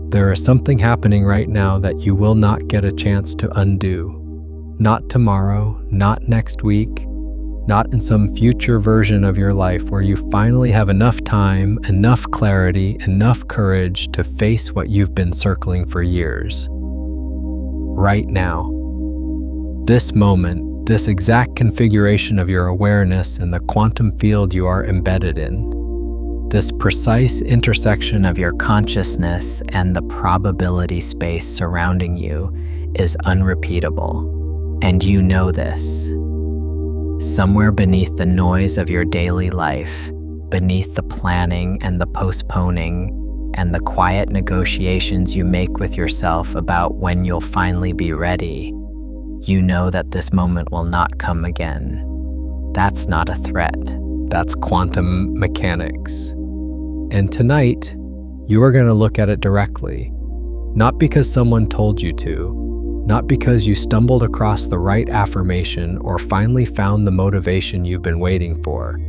There is something happening right now that you will not get a chance to undo. Not tomorrow, not next week, not in some future version of your life where you finally have enough time, enough clarity, enough courage to face what you've been circling for years. Right now. This moment, this exact configuration of your awareness in the quantum field you are embedded in. This precise intersection of your consciousness and the probability space surrounding you is unrepeatable, and you know this. Somewhere beneath the noise of your daily life, beneath the planning and the postponing, and the quiet negotiations you make with yourself about when you'll finally be ready, you know that this moment will not come again. That's not a threat. That's quantum mechanics. And tonight, you are going to look at it directly, not because someone told you to, not because you stumbled across the right affirmation or finally found the motivation you've been waiting for.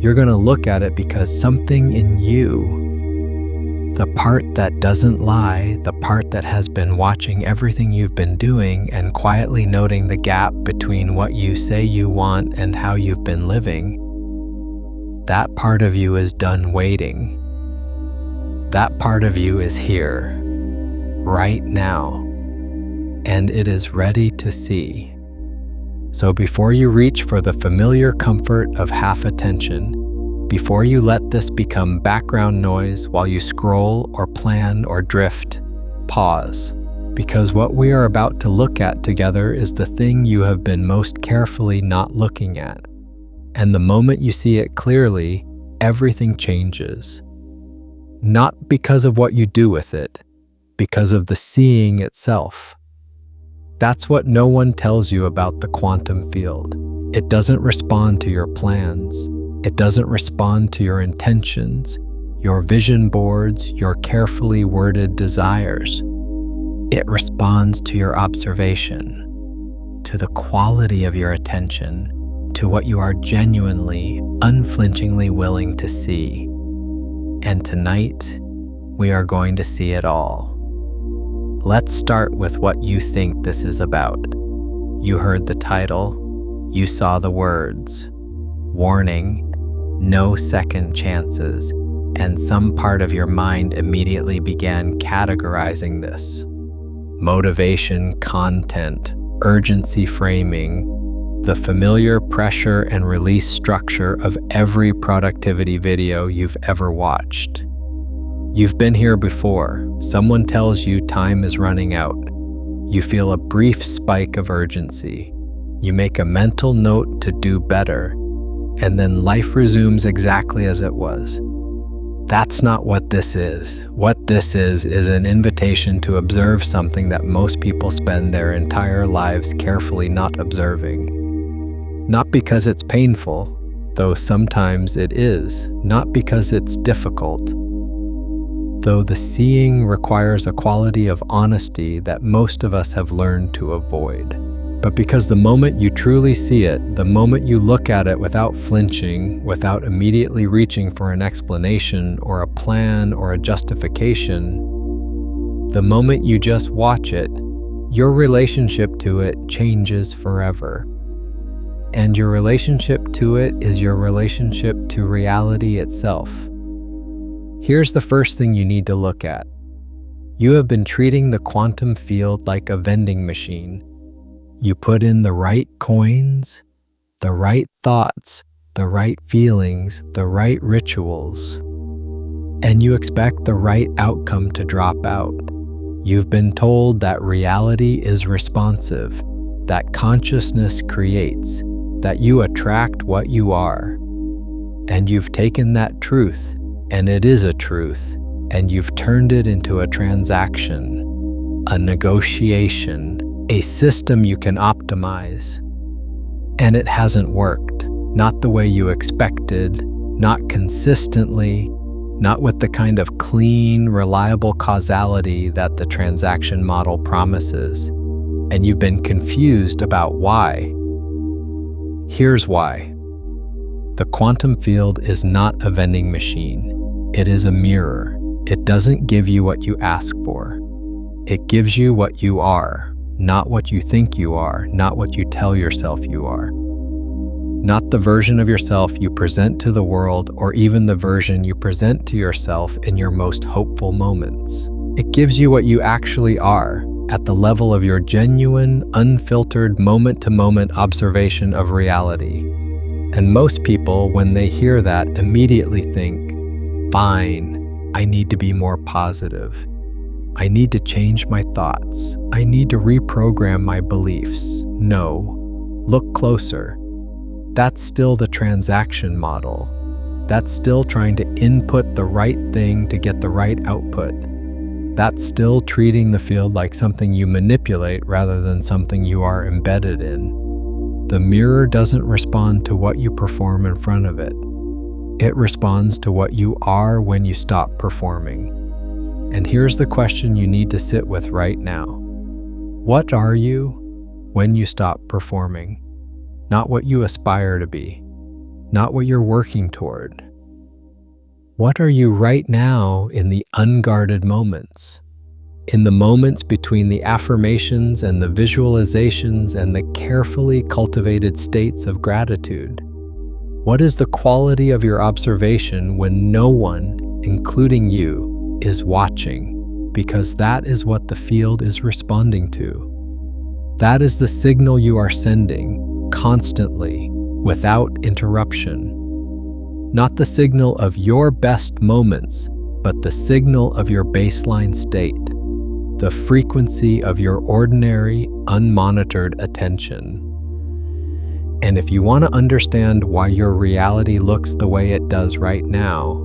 You're going to look at it because something in you, the part that doesn't lie, the part that has been watching everything you've been doing and quietly noting the gap between what you say you want and how you've been living, that part of you is done waiting. That part of you is here, right now, and it is ready to see. So before you reach for the familiar comfort of half attention, before you let this become background noise while you scroll or plan or drift, pause. Because what we are about to look at together is the thing you have been most carefully not looking at. And the moment you see it clearly, everything changes. Not because of what you do with it, because of the seeing itself. That's what no one tells you about the quantum field. It doesn't respond to your plans. It doesn't respond to your intentions, your vision boards, your carefully worded desires. It responds to your observation, to the quality of your attention, to what you are genuinely, unflinchingly willing to see. And tonight, we are going to see it all. Let's start with what you think this is about. You heard the title, you saw the words, warning, no second chances, and some part of your mind immediately began categorizing this. Motivation, content, urgency framing, the familiar pressure and release structure of every productivity video you've ever watched. You've been here before. Someone tells you time is running out. You feel a brief spike of urgency. You make a mental note to do better, and then life resumes exactly as it was. That's not what this is. What this is an invitation to observe something that most people spend their entire lives carefully not observing. Not because it's painful, though sometimes it is, not because it's difficult, though the seeing requires a quality of honesty that most of us have learned to avoid. But because the moment you truly see it, the moment you look at it without flinching, without immediately reaching for an explanation or a plan or a justification, the moment you just watch it, your relationship to it changes forever. And your relationship to it is your relationship to reality itself. Here's the first thing you need to look at. You have been treating the quantum field like a vending machine. You put in the right coins, the right thoughts, the right feelings, the right rituals, and you expect the right outcome to drop out. You've been told that reality is responsive, that consciousness creates, that you attract what you are. And you've taken that truth, and it is a truth, and you've turned it into a transaction, a negotiation, a system you can optimize. And it hasn't worked, not the way you expected, not consistently, not with the kind of clean, reliable causality that the transaction model promises. And you've been confused about why. Here's why. The quantum field is not a vending machine. It is a mirror. It doesn't give you what you ask for. It gives you what you are, not what you think you are, not what you tell yourself you are. Not the version of yourself you present to the world, or even the version you present to yourself in your most hopeful moments. It gives you what you actually are, at the level of your genuine, unfiltered, moment-to-moment observation of reality. And most people, when they hear that, immediately think, fine, I need to be more positive. I need to change my thoughts. I need to reprogram my beliefs. No, look closer. That's still the transaction model. That's still trying to input the right thing to get the right output. That's still treating the field like something you manipulate rather than something you are embedded in. The mirror doesn't respond to what you perform in front of it. It responds to what you are when you stop performing. And here's the question you need to sit with right now. What are you when you stop performing? Not what you aspire to be, not what you're working toward. What are you right now in the unguarded moments? In the moments between the affirmations and the visualizations and the carefully cultivated states of gratitude? What is the quality of your observation when no one, including you, is watching? Because that is what the field is responding to. That is the signal you are sending, constantly, without interruption. Not the signal of your best moments, but the signal of your baseline state, the frequency of your ordinary, unmonitored attention. And if you want to understand why your reality looks the way it does right now,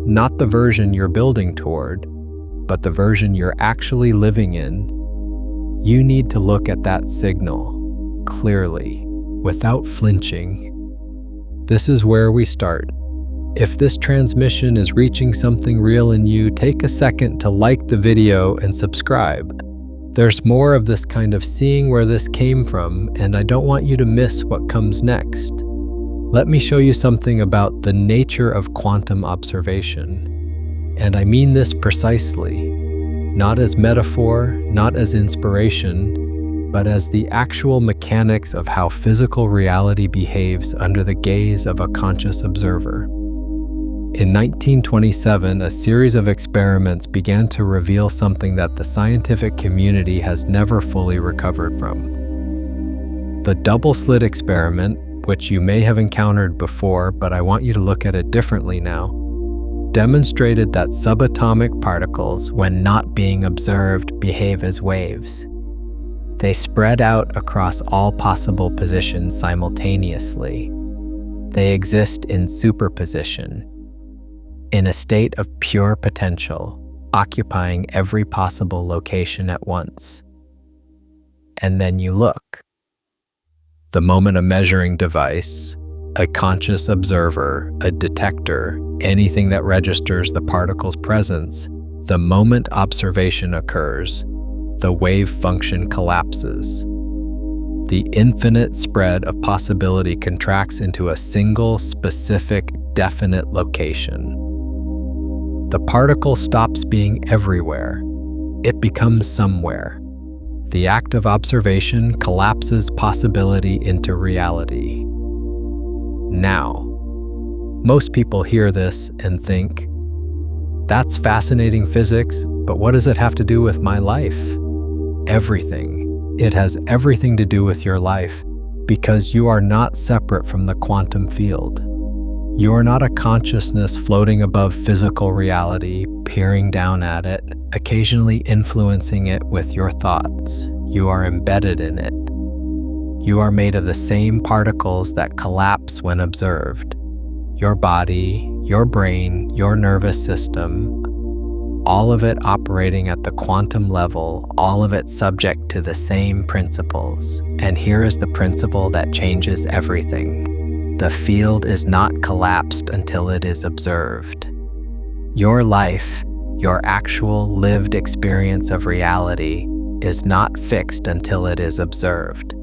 not the version you're building toward, but the version you're actually living in, you need to look at that signal clearly, without flinching. This is where we start. If this transmission is reaching something real in you, take a second to like the video and subscribe. There's more of this kind of seeing where this came from, and I don't want you to miss what comes next. Let me show you something about the nature of quantum observation. And I mean this precisely, not as metaphor, not as inspiration, but as the actual mechanics of how physical reality behaves under the gaze of a conscious observer. In 1927, a series of experiments began to reveal something that the scientific community has never fully recovered from. The double-slit experiment, which you may have encountered before, but I want you to look at it differently now, demonstrated that subatomic particles, when not being observed, behave as waves. They spread out across all possible positions simultaneously. They exist in superposition, in a state of pure potential, occupying every possible location at once. And then you look. The moment a measuring device, a conscious observer, a detector, anything that registers the particle's presence, the moment observation occurs, the wave function collapses. The infinite spread of possibility contracts into a single, specific, definite location. The particle stops being everywhere. It becomes somewhere. The act of observation collapses possibility into reality. Now, most people hear this and think, that's fascinating physics, but what does it have to do with my life? Everything. It has everything to do with your life, because you are not separate from the quantum field. You are not a consciousness floating above physical reality, peering down at it, occasionally influencing it with your thoughts. You are embedded in it. You are made of the same particles that collapse when observed. Your body, your brain, your nervous system, all of it operating at the quantum level, all of it subject to the same principles. And here is the principle that changes everything. The field is not collapsed until it is observed. Your life, your actual lived experience of reality, is not fixed until it is observed.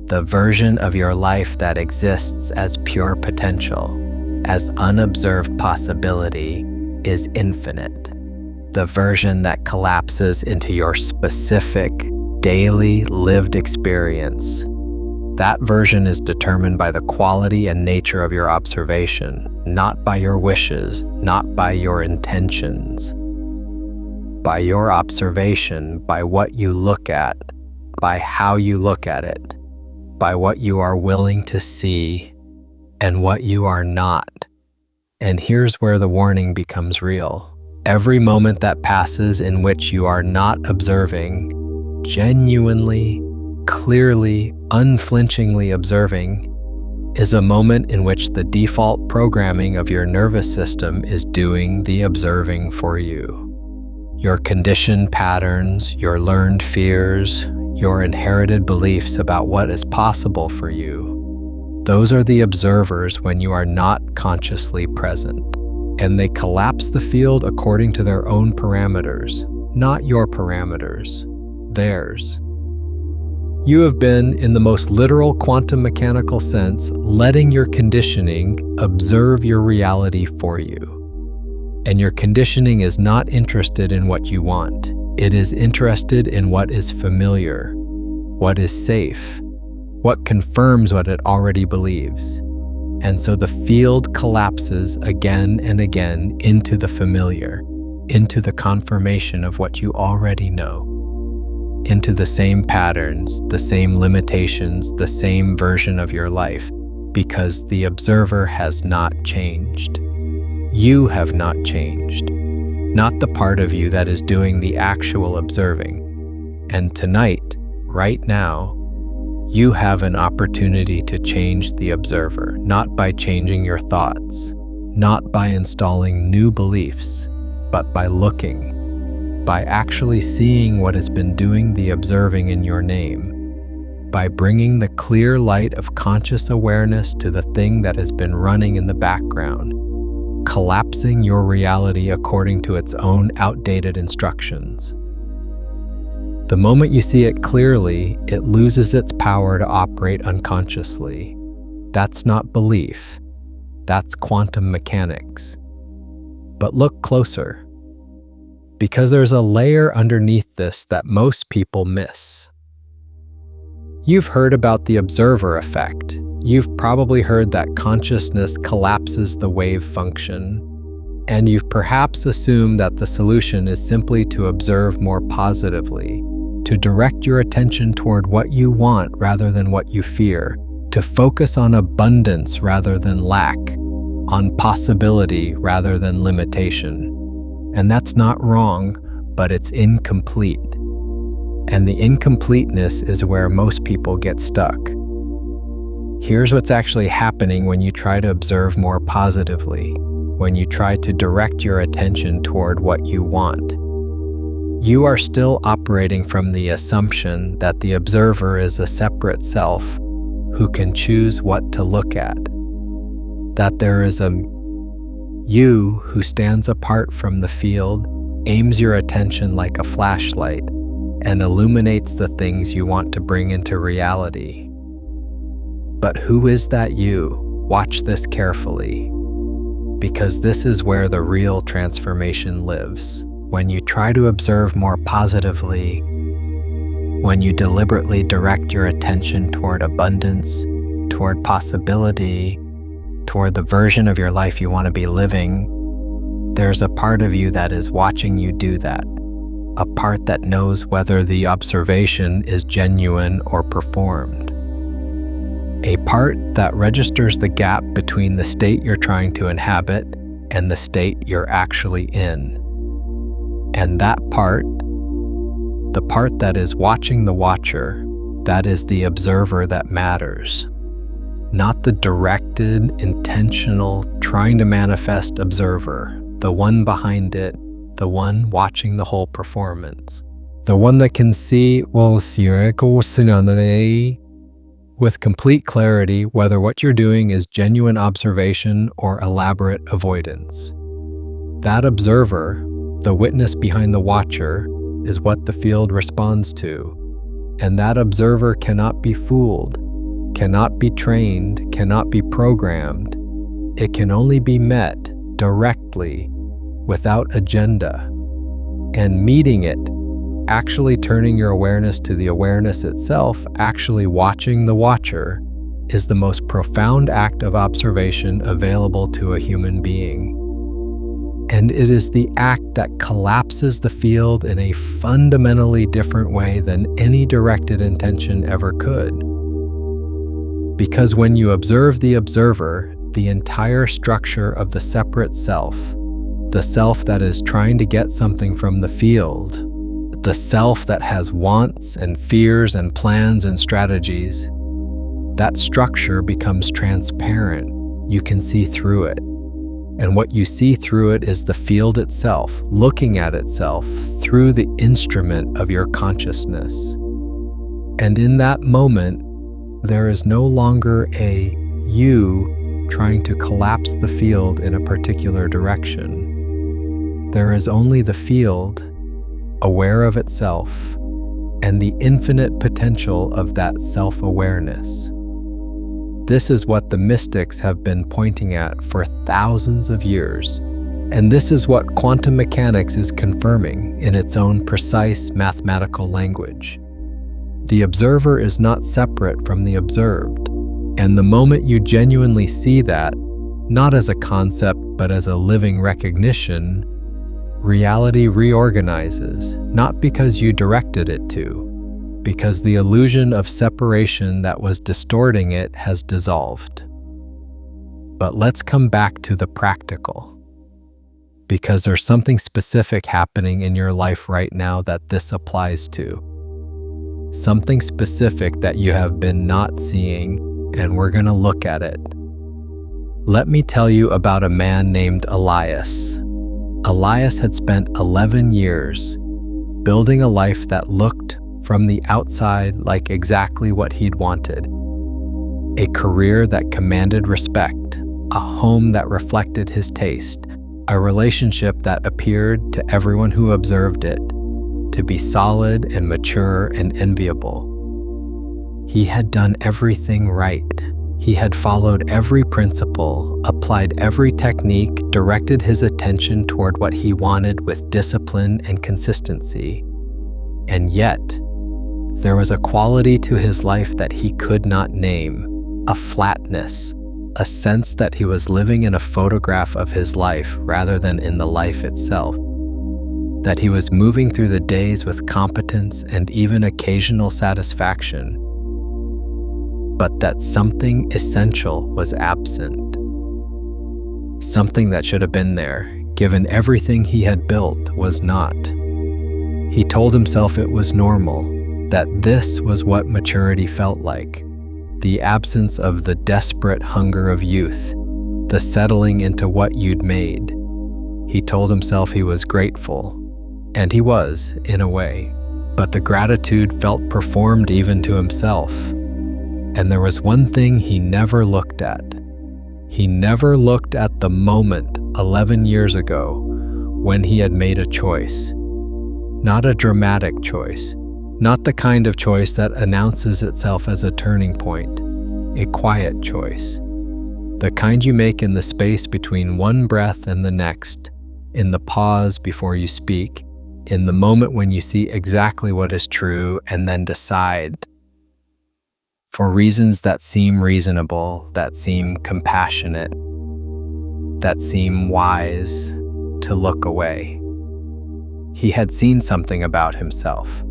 The version of your life that exists as pure potential, as unobserved possibility, is infinite. the version that collapses into your specific, daily lived experience. That version is determined by the quality and nature of your observation, not by your wishes, not by your intentions. By your observation, by what you look at, by how you look at it, by what you are willing to see and what you are not. And here's where the warning becomes real. Every moment that passes in which you are not observing, genuinely, clearly, unflinchingly observing, is a moment in which the default programming of your nervous system is doing the observing for you. Your conditioned patterns, your learned fears, your inherited beliefs about what is possible for you, those are the observers when you are not consciously present. And they collapse the field according to their own parameters, not your parameters, theirs. You have been, in the most literal quantum mechanical sense, letting your conditioning observe your reality for you. And your conditioning is not interested in what you want. It is interested in what is familiar, what is safe, what confirms what it already believes. And so the field collapses again and again into the familiar, into the confirmation of what you already know, into the same patterns, the same limitations, the same version of your life, because the observer has not changed. You have not changed, not the part of you that is doing the actual observing. And tonight, right now, you have an opportunity to change the observer, not by changing your thoughts, not by installing new beliefs, but by looking, by actually seeing what has been doing the observing in your name, by bringing the clear light of conscious awareness to the thing that has been running in the background, collapsing your reality according to its own outdated instructions. The moment you see it clearly, it loses its power to operate unconsciously. That's not belief. That's quantum mechanics. But look closer, because there's a layer underneath this that most people miss. You've heard about the observer effect. You've probably heard that consciousness collapses the wave function, and you've perhaps assumed that the solution is simply to observe more positively, to direct your attention toward what you want rather than what you fear, to focus on abundance rather than lack, on possibility rather than limitation. And that's not wrong, but it's incomplete. And the incompleteness is where most people get stuck. Here's what's actually happening when you try to observe more positively, when you try to direct your attention toward what you want. You are still operating from the assumption that the observer is a separate self who can choose what to look at, that there is a you who stands apart from the field, aims your attention like a flashlight, and illuminates the things you want to bring into reality. But who is that you? Watch this carefully, because this is where the real transformation lives. When you try to observe more positively, when you deliberately direct your attention toward abundance, toward possibility, toward the version of your life you want to be living, there's a part of you that is watching you do that, a part that knows whether the observation is genuine or performed. A part that registers the gap between the state you're trying to inhabit and the state you're actually in. And that part, the part that is watching the watcher, that is the observer that matters. Not the directed, intentional, trying to manifest observer, the one behind it, the one watching the whole performance. The one that can see, with complete clarity whether what you're doing is genuine observation or elaborate avoidance. That observer, the witness behind the watcher, is what the field responds to. And that observer cannot be fooled, cannot be trained, cannot be programmed. It can only be met directly, without agenda, And meeting it, actually turning your awareness to the awareness itself, actually watching the watcher, is the most profound act of observation available to a human being. And it is the act that collapses the field in a fundamentally different way than any directed intention ever could. Because when you observe the observer, the entire structure of the separate self, the self that is trying to get something from the field, the self that has wants and fears and plans and strategies, that structure becomes transparent. You can see through it. And what you see through it is the field itself, looking at itself through the instrument of your consciousness. And in that moment, there is no longer a you trying to collapse the field in a particular direction. There is only the field, aware of itself, and the infinite potential of that self-awareness. This is what the mystics have been pointing at for thousands of years, and this is what quantum mechanics is confirming in its own precise mathematical language. The observer is not separate from the observed, and the moment you genuinely see that, not as a concept but as a living recognition, reality reorganizes, not because you directed it to, because the illusion of separation that was distorting it has dissolved. But let's come back to the practical, because there's something specific happening in your life right now that this applies to. Something specific that you have been not seeing, and we're going to look at it. Let me tell you about a man named Elias. Elias had spent 11 years building a life that looked from the outside like exactly what he'd wanted. A career that commanded respect, a home that reflected his taste, a relationship that appeared to everyone who observed it to be solid and mature and enviable. He had done everything right. He had followed every principle, applied every technique, directed his attention toward what he wanted with discipline and consistency. And yet, there was a quality to his life that he could not name, a flatness, a sense that he was living in a photograph of his life rather than in the life itself, that he was moving through the days with competence and even occasional satisfaction, but that something essential was absent. Something that should have been there, given everything he had built, was not. He told himself it was normal, that this was what maturity felt like, the absence of the desperate hunger of youth, the settling into what you'd made. He told himself he was grateful, and he was, in a way, but the gratitude felt performed even to himself. And there was one thing he never looked at. He never looked at the moment 11 years ago when he had made a choice. Not a dramatic choice, not the kind of choice that announces itself as a turning point, a quiet choice. The kind you make in the space between one breath and the next, in the pause before you speak, in the moment when you see exactly what is true and then decide, for reasons that seem reasonable, that seem compassionate, that seem wise, to look away. He had seen something about himself,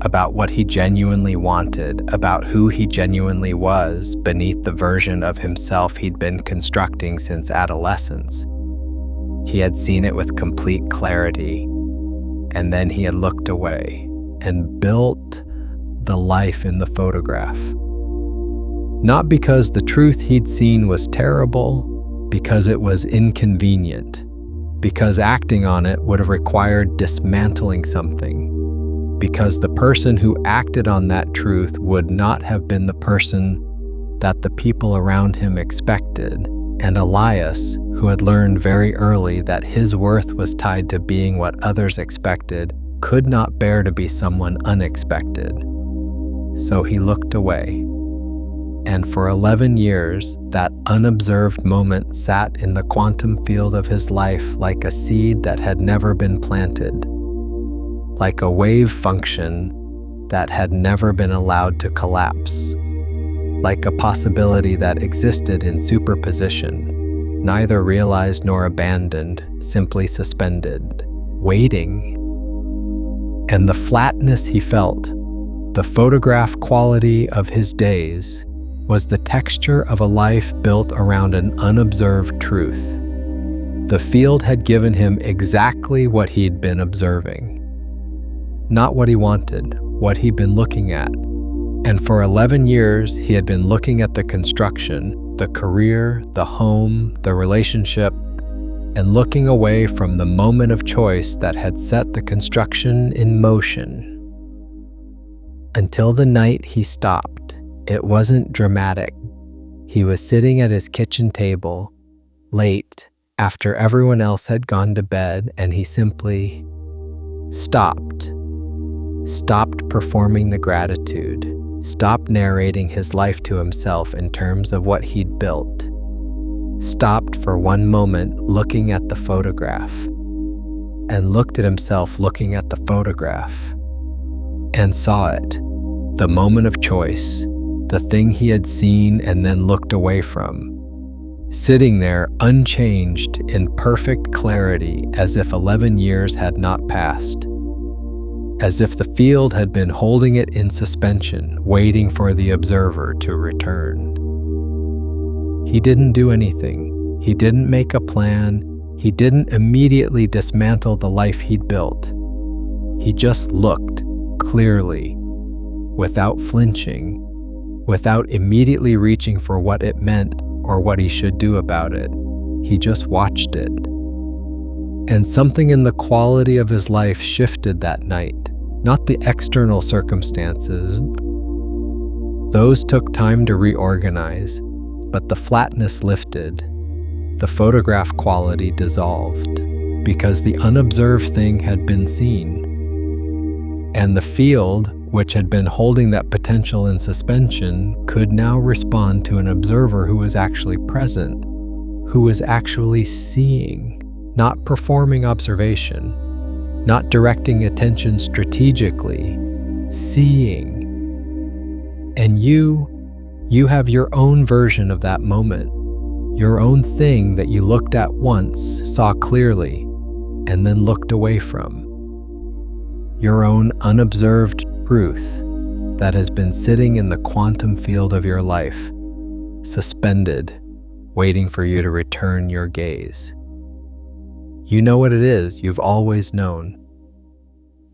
about what he genuinely wanted, about who he genuinely was beneath the version of himself he'd been constructing since adolescence. He had seen it with complete clarity, and then he had looked away and built the life in the photograph. Not because the truth he'd seen was terrible, because it was inconvenient, because acting on it would have required dismantling something, because the person who acted on that truth would not have been the person that the people around him expected, and Elias, who had learned very early that his worth was tied to being what others expected, could not bear to be someone unexpected. So he looked away. And for 11 years, that unobserved moment sat in the quantum field of his life like a seed that had never been planted. like a wave function that had never been allowed to collapse, like a possibility that existed in superposition, neither realized nor abandoned, simply suspended, waiting. And the flatness he felt, the photograph quality of his days, was the texture of a life built around an unobserved truth. The field had given him exactly what he'd been observing. Not what he wanted, what he'd been looking at. And for 11 years, he had been looking at the construction, the career, the home, the relationship, and looking away from the moment of choice that had set the construction in motion. Until the night he stopped. It wasn't dramatic. He was sitting at his kitchen table, late, after everyone else had gone to bed, and he simply stopped. Stopped performing the gratitude. Stopped narrating his life to himself in terms of what he'd built. Stopped for one moment looking at the photograph, and looked at himself looking at the photograph, and saw it, the moment of choice, the thing he had seen and then looked away from, sitting there unchanged in perfect clarity, as if 11 years had not passed, as if the field had been holding it in suspension, waiting for the observer to return. He didn't do anything. He didn't make a plan. He didn't immediately dismantle the life he'd built. He just looked clearly, without flinching, without immediately reaching for what it meant or what he should do about it. He just watched it. And something in the quality of his life shifted that night, not the external circumstances. Those took time to reorganize, but the flatness lifted. The photograph quality dissolved, because the unobserved thing had been seen. And the field, which had been holding that potential in suspension, could now respond to an observer who was actually present, who was actually seeing, not performing observation, not directing attention strategically, seeing. And you have your own version of that moment, your own thing that you looked at once, saw clearly, and then looked away from. Your own unobserved truth that has been sitting in the quantum field of your life, suspended, waiting for you to return your gaze. You know what it is you've always known.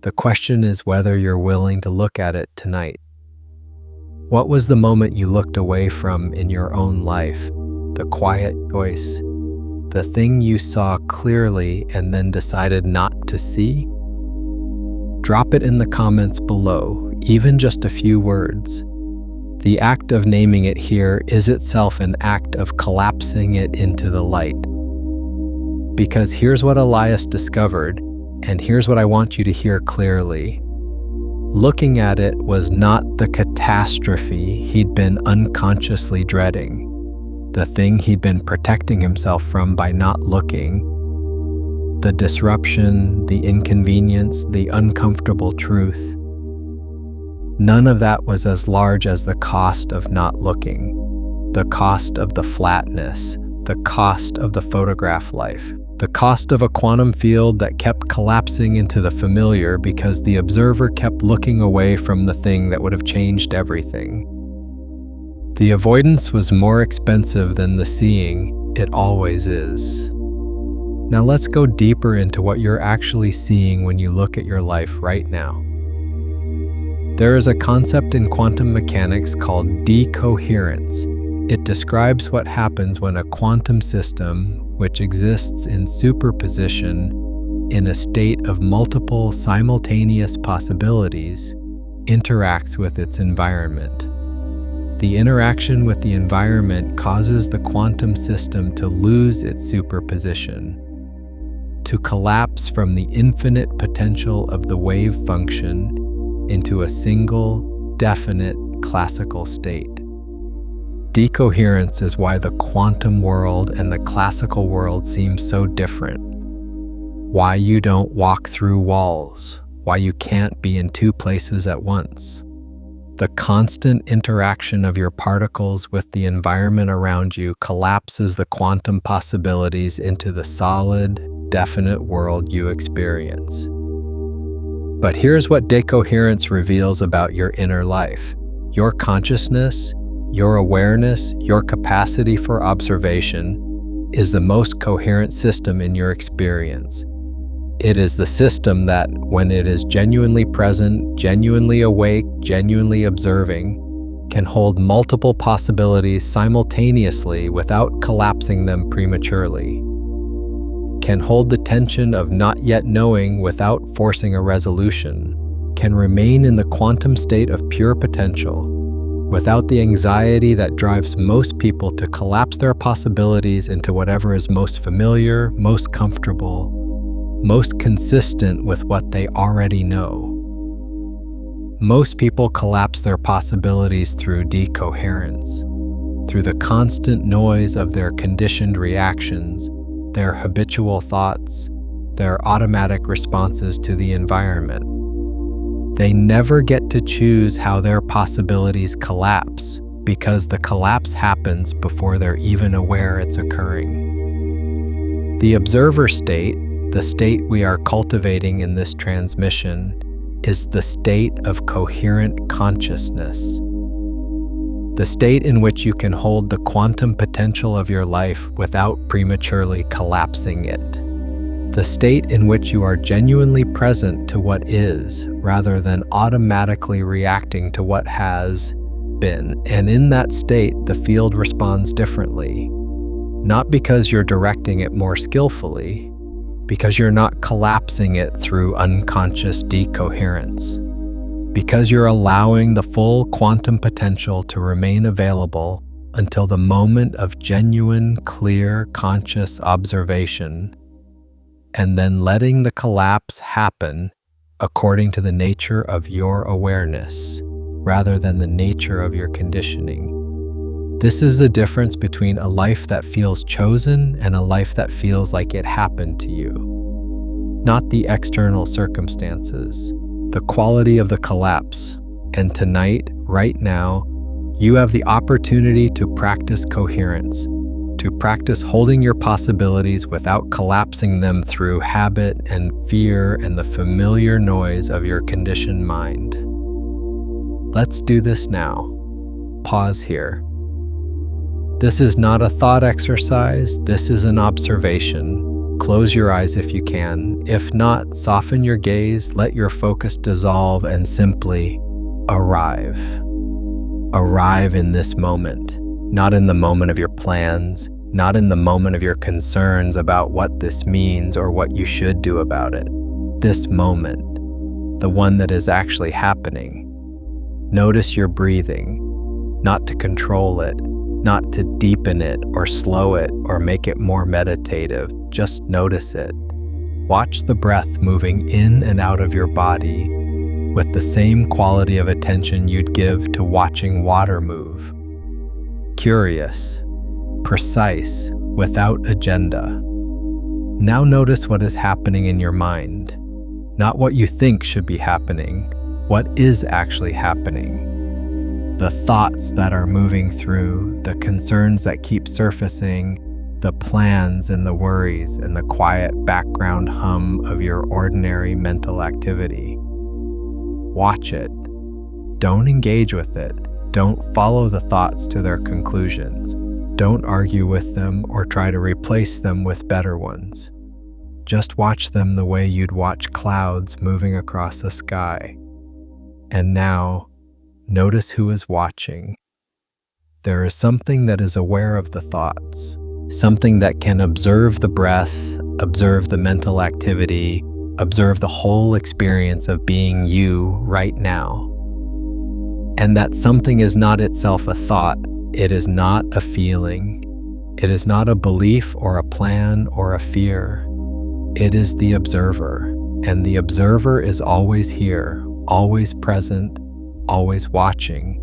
The question is whether you're willing to look at it tonight. What was the moment you looked away from in your own life? The quiet choice, the thing you saw clearly and then decided not to see? Drop it in the comments below, even just a few words. The act of naming it here is itself an act of collapsing it into the light. Because here's what Elias discovered, and here's what I want you to hear clearly. Looking at it was not the catastrophe he'd been unconsciously dreading, the thing he'd been protecting himself from by not looking, the disruption, the inconvenience, the uncomfortable truth. None of that was as large as the cost of not looking, the cost of the flatness, the cost of the photograph life, the cost of a quantum field that kept collapsing into the familiar because the observer kept looking away from the thing that would have changed everything. The avoidance was more expensive than the seeing. It always is. Now let's go deeper into what you're actually seeing when you look at your life right now. There is a concept in quantum mechanics called decoherence. It describes what happens when a quantum system, which exists in superposition in a state of multiple simultaneous possibilities, interacts with its environment. The interaction with the environment causes the quantum system to lose its superposition, to collapse from the infinite potential of the wave function into a single, definite, classical state. Decoherence is why the quantum world and the classical world seem so different. Why you don't walk through walls, why you can't be in two places at once. The constant interaction of your particles with the environment around you collapses the quantum possibilities into the solid, definite world you experience. But here's what decoherence reveals about your inner life. Your consciousness, your awareness, your capacity for observation is the most coherent system in your experience. It is the system that, when it is genuinely present, genuinely awake, genuinely observing, can hold multiple possibilities simultaneously without collapsing them prematurely. Can hold the tension of not yet knowing without forcing a resolution. Can remain in the quantum state of pure potential, without the anxiety that drives most people to collapse their possibilities into whatever is most familiar, most comfortable, most consistent with what they already know. Most people collapse their possibilities through decoherence, through the constant noise of their conditioned reactions, their habitual thoughts, their automatic responses to the environment. They never get to choose how their possibilities collapse, because the collapse happens before they're even aware it's occurring. The observer state, the state we are cultivating in this transmission, is the state of coherent consciousness. The state in which you can hold the quantum potential of your life without prematurely collapsing it. The state in which you are genuinely present to what is, rather than automatically reacting to what has been. And in that state, the field responds differently. Not because you're directing it more skillfully, because you're not collapsing it through unconscious decoherence. Because you're allowing the full quantum potential to remain available until the moment of genuine, clear, conscious observation, and then letting the collapse happen according to the nature of your awareness, rather than the nature of your conditioning. This is the difference between a life that feels chosen and a life that feels like it happened to you. Not the external circumstances, the quality of the collapse. And tonight, right now, you have the opportunity to practice coherence, to practice holding your possibilities without collapsing them through habit and fear and the familiar noise of your conditioned mind. Let's do this now. Pause here. This is not a thought exercise, this is an observation. Close your eyes if you can. If not, soften your gaze, let your focus dissolve, and simply arrive. Arrive in this moment, not in the moment of your plans, not in the moment of your concerns about what this means or what you should do about it. This moment, the one that is actually happening. Notice your breathing, not to control it, not to deepen it or slow it or make it more meditative. Just notice it. Watch the breath moving in and out of your body with the same quality of attention you'd give to watching water move. Curious, precise, without agenda. Now notice what is happening in your mind. Not what you think should be happening, what is actually happening. The thoughts that are moving through, the concerns that keep surfacing, the plans and the worries and the quiet background hum of your ordinary mental activity. Watch it. Don't engage with it. Don't follow the thoughts to their conclusions. Don't argue with them or try to replace them with better ones. Just watch them the way you'd watch clouds moving across the sky. And now, notice who is watching. There is something that is aware of the thoughts, something that can observe the breath, observe the mental activity, observe the whole experience of being you right now. And that something is not itself a thought, it is not a feeling, it is not a belief or a plan or a fear. It is the observer, and the observer is always here, always present, always watching.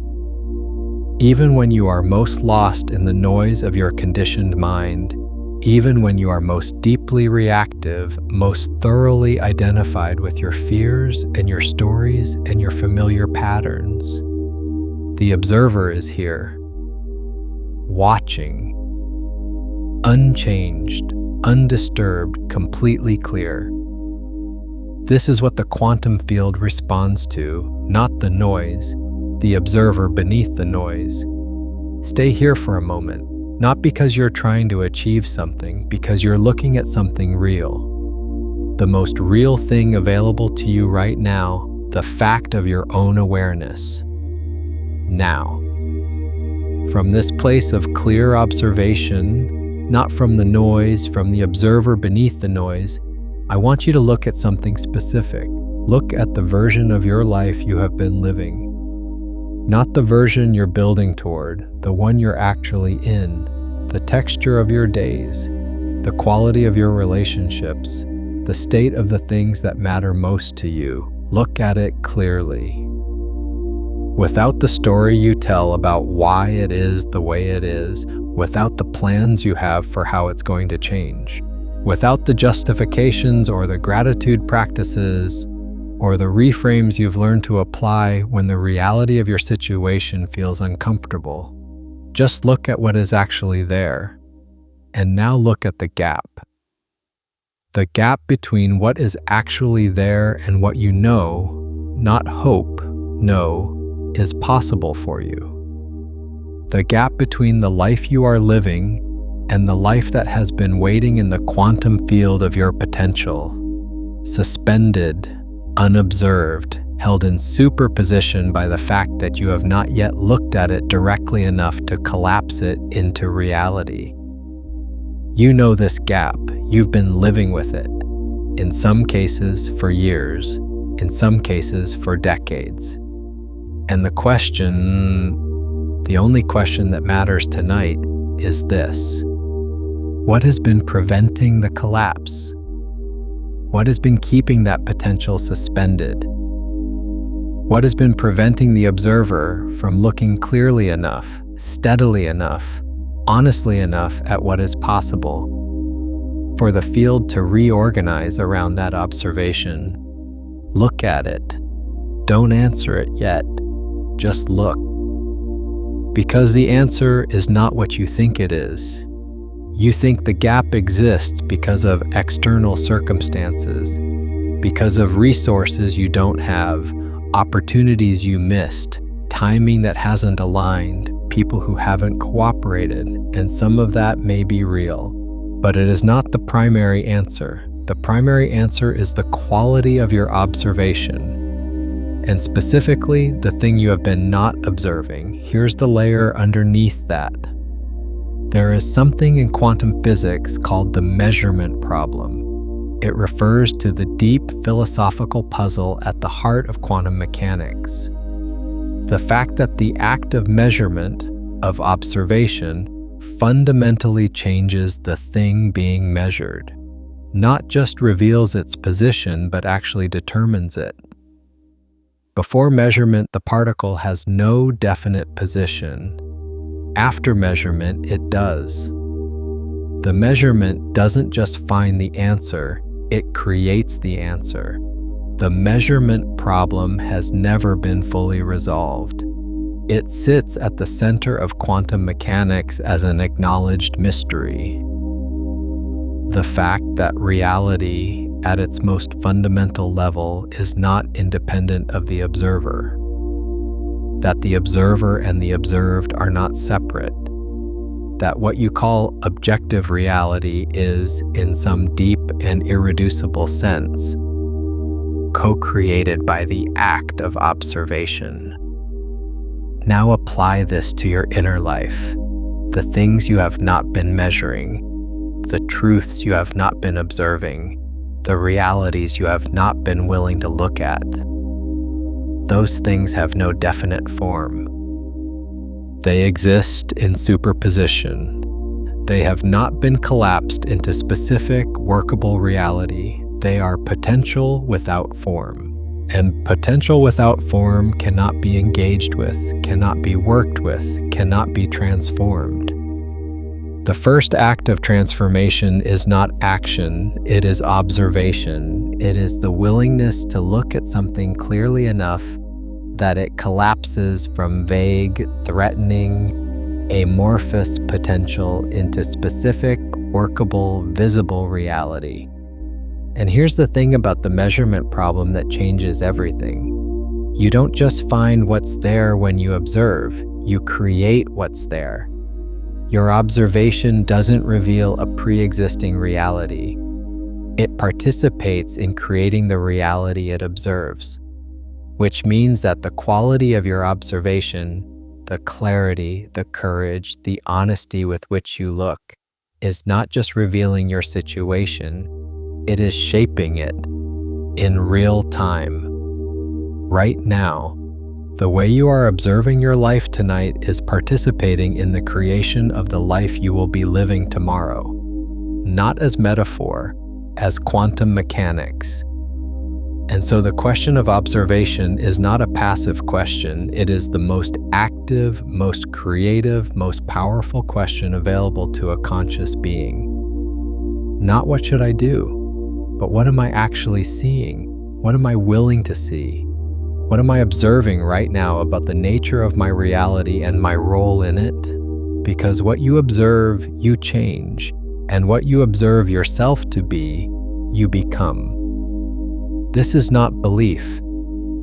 Even when you are most lost in the noise of your conditioned mind, even when you are most deeply reactive, most thoroughly identified with your fears and your stories and your familiar patterns. The observer is here, watching, unchanged, undisturbed, completely clear. This is what the quantum field responds to, not the noise, the observer beneath the noise. Stay here for a moment, not because you're trying to achieve something, because you're looking at something real. The most real thing available to you right now, the fact of your own awareness. Now. From this place of clear observation, not from the noise, from the observer beneath the noise, I want you to look at something specific. Look at the version of your life you have been living. Not the version you're building toward, the one you're actually in, the texture of your days, the quality of your relationships, the state of the things that matter most to you. Look at it clearly. Without the story you tell about why it is the way it is, without the plans you have for how it's going to change, without the justifications or the gratitude practices or the reframes you've learned to apply when the reality of your situation feels uncomfortable. Just look at what is actually there. And now look at the gap. The gap between what is actually there and what you know, not hope, know, is possible for you. The gap between the life you are living and the life that has been waiting in the quantum field of your potential, suspended, unobserved, held in superposition by the fact that you have not yet looked at it directly enough to collapse it into reality. You know this gap, you've been living with it, in some cases for years, in some cases for decades. And the only question that matters tonight is this. What has been preventing the collapse? What has been keeping that potential suspended? What has been preventing the observer from looking clearly enough, steadily enough, honestly enough at what is possible for the field to reorganize around that observation? Look at it. Don't answer it yet. Just look. Because the answer is not what you think it is. You think the gap exists because of external circumstances, because of resources you don't have, opportunities you missed, timing that hasn't aligned, people who haven't cooperated, and some of that may be real. But it is not the primary answer. The primary answer is the quality of your observation. And specifically, the thing you have been not observing. Here's the layer underneath that. There is something in quantum physics called the measurement problem. It refers to the deep philosophical puzzle at the heart of quantum mechanics. The fact that the act of measurement, of observation, fundamentally changes the thing being measured. Not just reveals its position, but actually determines it. Before measurement, the particle has no definite position. After measurement, it does. The measurement doesn't just find the answer, it creates the answer. The measurement problem has never been fully resolved. It sits at the center of quantum mechanics as an acknowledged mystery. The fact that reality, at its most fundamental level, is not independent of the observer. That the observer and the observed are not separate. That what you call objective reality is, in some deep and irreducible sense, co-created by the act of observation. Now apply this to your inner life, the things you have not been measuring, the truths you have not been observing, the realities you have not been willing to look at. Those things have no definite form. They exist in superposition. They have not been collapsed into specific, workable reality. They are potential without form. And potential without form cannot be engaged with, cannot be worked with, cannot be transformed. The first act of transformation is not action, it is observation. It is the willingness to look at something clearly enough that it collapses from vague, threatening, amorphous potential into specific, workable, visible reality. And here's the thing about the measurement problem that changes everything. You don't just find what's there when you observe, you create what's there. Your observation doesn't reveal a pre-existing reality. It participates in creating the reality it observes, which means that the quality of your observation, the clarity, the courage, the honesty with which you look, is not just revealing your situation, it is shaping it in real time. Right now, the way you are observing your life tonight is participating in the creation of the life you will be living tomorrow, not as metaphor, as quantum mechanics. And so the question of observation is not a passive question, it is the most active, most creative, most powerful question available to a conscious being. Not what should I do, but what am I actually seeing? What am I willing to see? What am I observing right now about the nature of my reality and my role in it? Because what you observe, you change, and what you observe yourself to be, you become. This is not belief.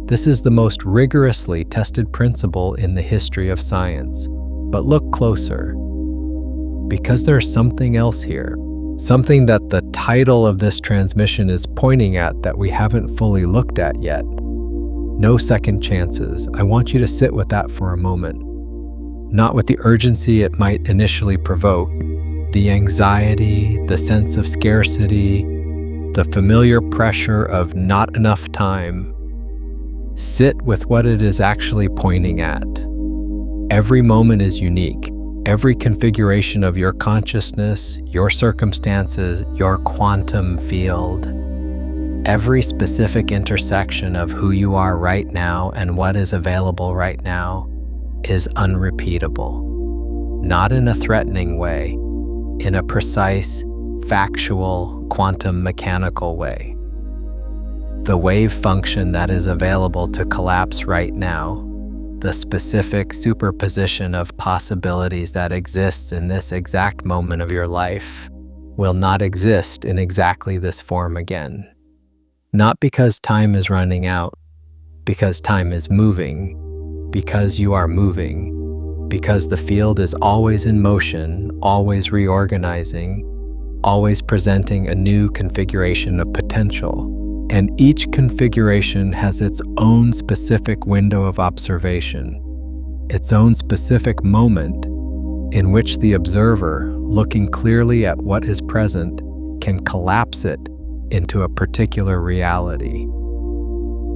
This is the most rigorously tested principle in the history of science. But look closer, because there's something else here, something that the title of this transmission is pointing at that we haven't fully looked at yet. No second chances. I want you to sit with that for a moment. Not with the urgency it might initially provoke, the anxiety, the sense of scarcity, the familiar pressure of not enough time. Sit with what it is actually pointing at. Every moment is unique. Every configuration of your consciousness, your circumstances, your quantum field, every specific intersection of who you are right now and what is available right now is unrepeatable. Not in a threatening way, in a precise, factual, quantum mechanical way. The wave function that is available to collapse right now, the specific superposition of possibilities that exists in this exact moment of your life, will not exist in exactly this form again. Not because time is running out, because time is moving, because you are moving, because the field is always in motion, always reorganizing, always presenting a new configuration of potential. And each configuration has its own specific window of observation, its own specific moment in which the observer, looking clearly at what is present, can collapse it into a particular reality.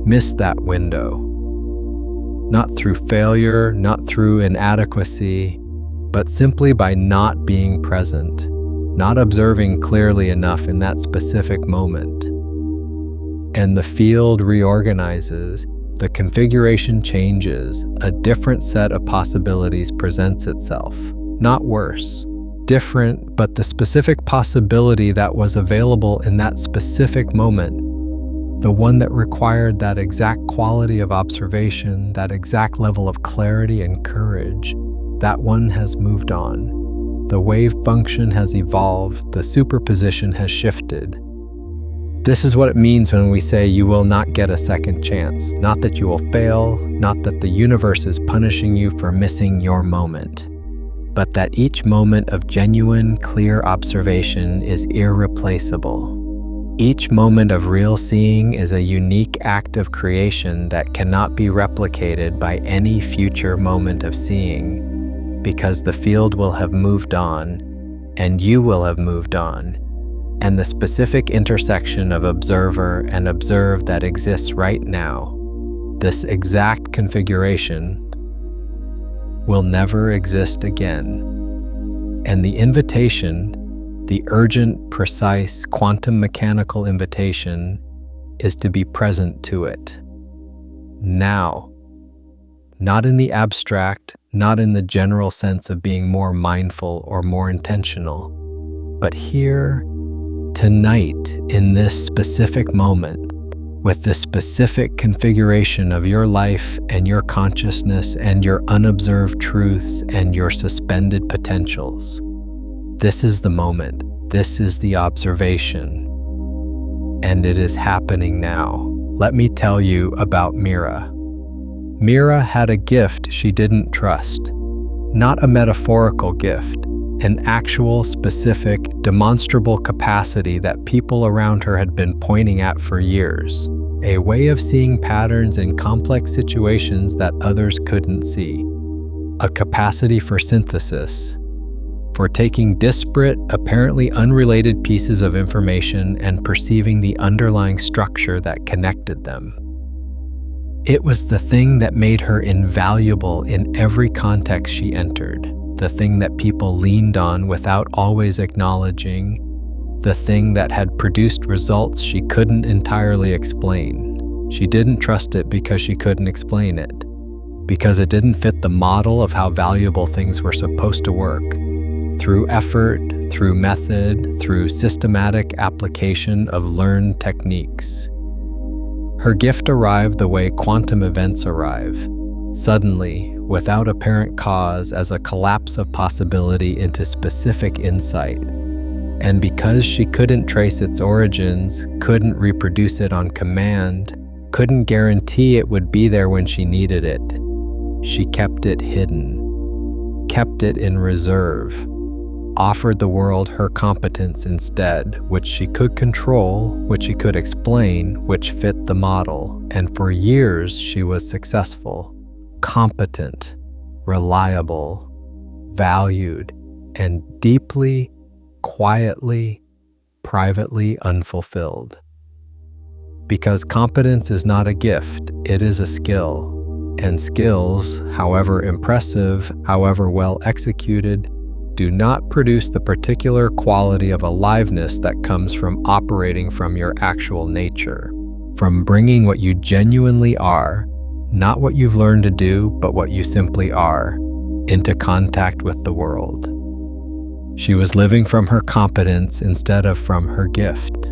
Miss that window. Not through failure, not through inadequacy, but simply by not being present, not observing clearly enough in that specific moment. And the field reorganizes, the configuration changes, a different set of possibilities presents itself. Not worse. Different, but the specific possibility that was available in that specific moment, the one that required that exact quality of observation, that exact level of clarity and courage, that one has moved on. The wave function has evolved, the superposition has shifted. This is what it means when we say you will not get a second chance. Not that you will fail, not that the universe is punishing you for missing your moment, but that each moment of genuine, clear observation is irreplaceable. Each moment of real seeing is a unique act of creation that cannot be replicated by any future moment of seeing, because the field will have moved on, and you will have moved on, and the specific intersection of observer and observed that exists right now, this exact configuration, will never exist again. And the invitation, the urgent, precise, quantum mechanical invitation, is to be present to it. Now. Not in the abstract, not in the general sense of being more mindful or more intentional, but here, tonight, in this specific moment, with this specific configuration of your life and your consciousness and your unobserved truths and your suspended potentials. This is the moment. This is the observation. And it is happening now. Let me tell you about Mira. Mira had a gift she didn't trust. Not a metaphorical gift, an actual, specific, demonstrable capacity that people around her had been pointing at for years. A way of seeing patterns in complex situations that others couldn't see. A capacity for synthesis, for taking disparate, apparently unrelated pieces of information and perceiving the underlying structure that connected them. It was the thing that made her invaluable in every context she entered, the thing that people leaned on without always acknowledging, the thing that had produced results she couldn't entirely explain. She didn't trust it because she couldn't explain it, because it didn't fit the model of how valuable things were supposed to work. Through effort, through method, through systematic application of learned techniques. Her gift arrived the way quantum events arrive, suddenly, without apparent cause, as a collapse of possibility into specific insight. And because she couldn't trace its origins, couldn't reproduce it on command, couldn't guarantee it would be there when she needed it, she kept it hidden, kept it in reserve, offered the world her competence instead, which she could control, which she could explain, which fit the model. And for years she was successful, competent, reliable, valued, and deeply, quietly, privately unfulfilled. Because competence is not a gift, it is a skill. And skills, however impressive, however well executed, do not produce the particular quality of aliveness that comes from operating from your actual nature, from bringing what you genuinely are, not what you've learned to do, but what you simply are, into contact with the world. She was living from her competence instead of from her gift.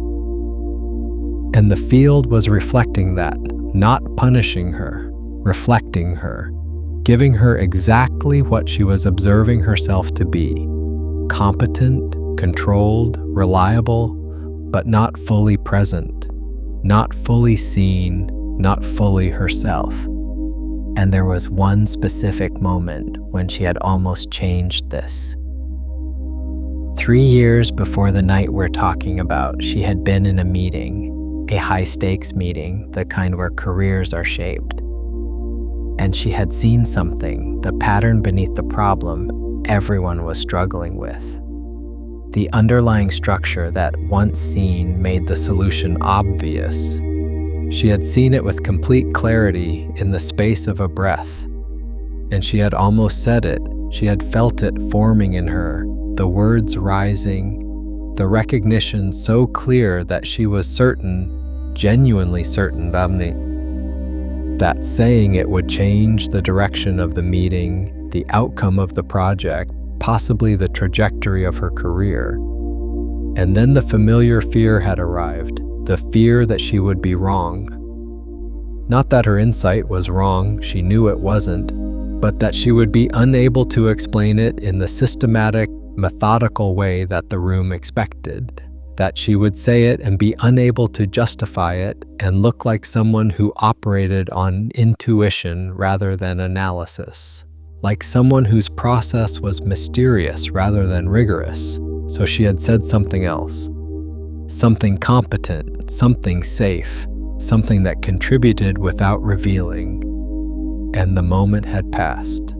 And the field was reflecting that, not punishing her, reflecting her, giving her exactly what she was observing herself to be: competent, controlled, reliable, but not fully present, not fully seen, not fully herself. And there was one specific moment when she had almost changed this. 3 years before the night we're talking about, she had been in a meeting, a high-stakes meeting, the kind where careers are shaped. And she had seen something, the pattern beneath the problem everyone was struggling with. The underlying structure that, once seen, made the solution obvious. She had seen it with complete clarity in the space of a breath. And she had almost said it. She had felt it forming in her, the words rising, the recognition so clear that she was certain, genuinely certain, that saying it would change the direction of the meeting, the outcome of the project, possibly the trajectory of her career. And then the familiar fear had arrived, the fear that she would be wrong. Not that her insight was wrong, she knew it wasn't, but that she would be unable to explain it in the systematic, methodical way that the room expected. That she would say it and be unable to justify it and look like someone who operated on intuition rather than analysis, like someone whose process was mysterious rather than rigorous. So she had said something else, something competent, something safe, something that contributed without revealing. And the moment had passed.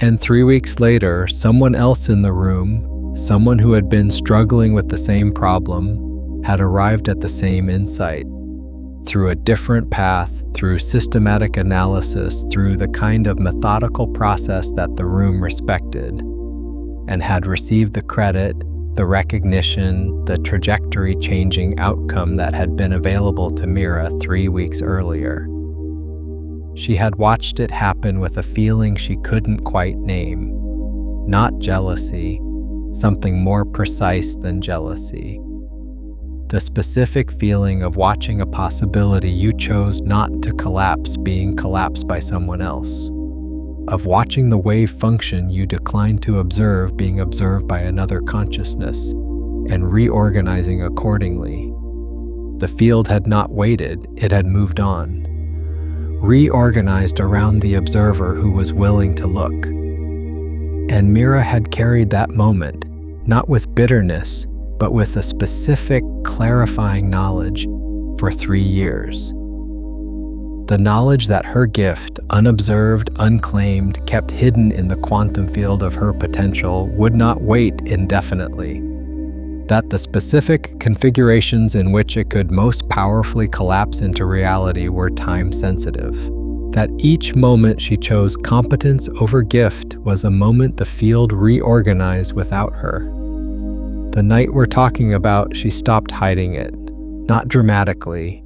And 3 weeks later, someone else in the room, someone who had been struggling with the same problem, had arrived at the same insight, through a different path, through systematic analysis, through the kind of methodical process that the room respected, and had received the credit, the recognition, the trajectory-changing outcome that had been available to Mira 3 weeks earlier. She had watched it happen with a feeling she couldn't quite name. Not jealousy, something more precise than jealousy. The specific feeling of watching a possibility you chose not to collapse being collapsed by someone else. Of watching the wave function you declined to observe being observed by another consciousness, and reorganizing accordingly. The field had not waited, it had moved on. Reorganized around the observer who was willing to look. And Mira had carried that moment, not with bitterness, but with a specific, clarifying knowledge for 3 years. The knowledge that her gift, unobserved, unclaimed, kept hidden in the quantum field of her potential, would not wait indefinitely. That the specific configurations in which it could most powerfully collapse into reality were time-sensitive. That each moment she chose competence over gift was a moment the field reorganized without her. The night we're talking about, she stopped hiding it, not dramatically,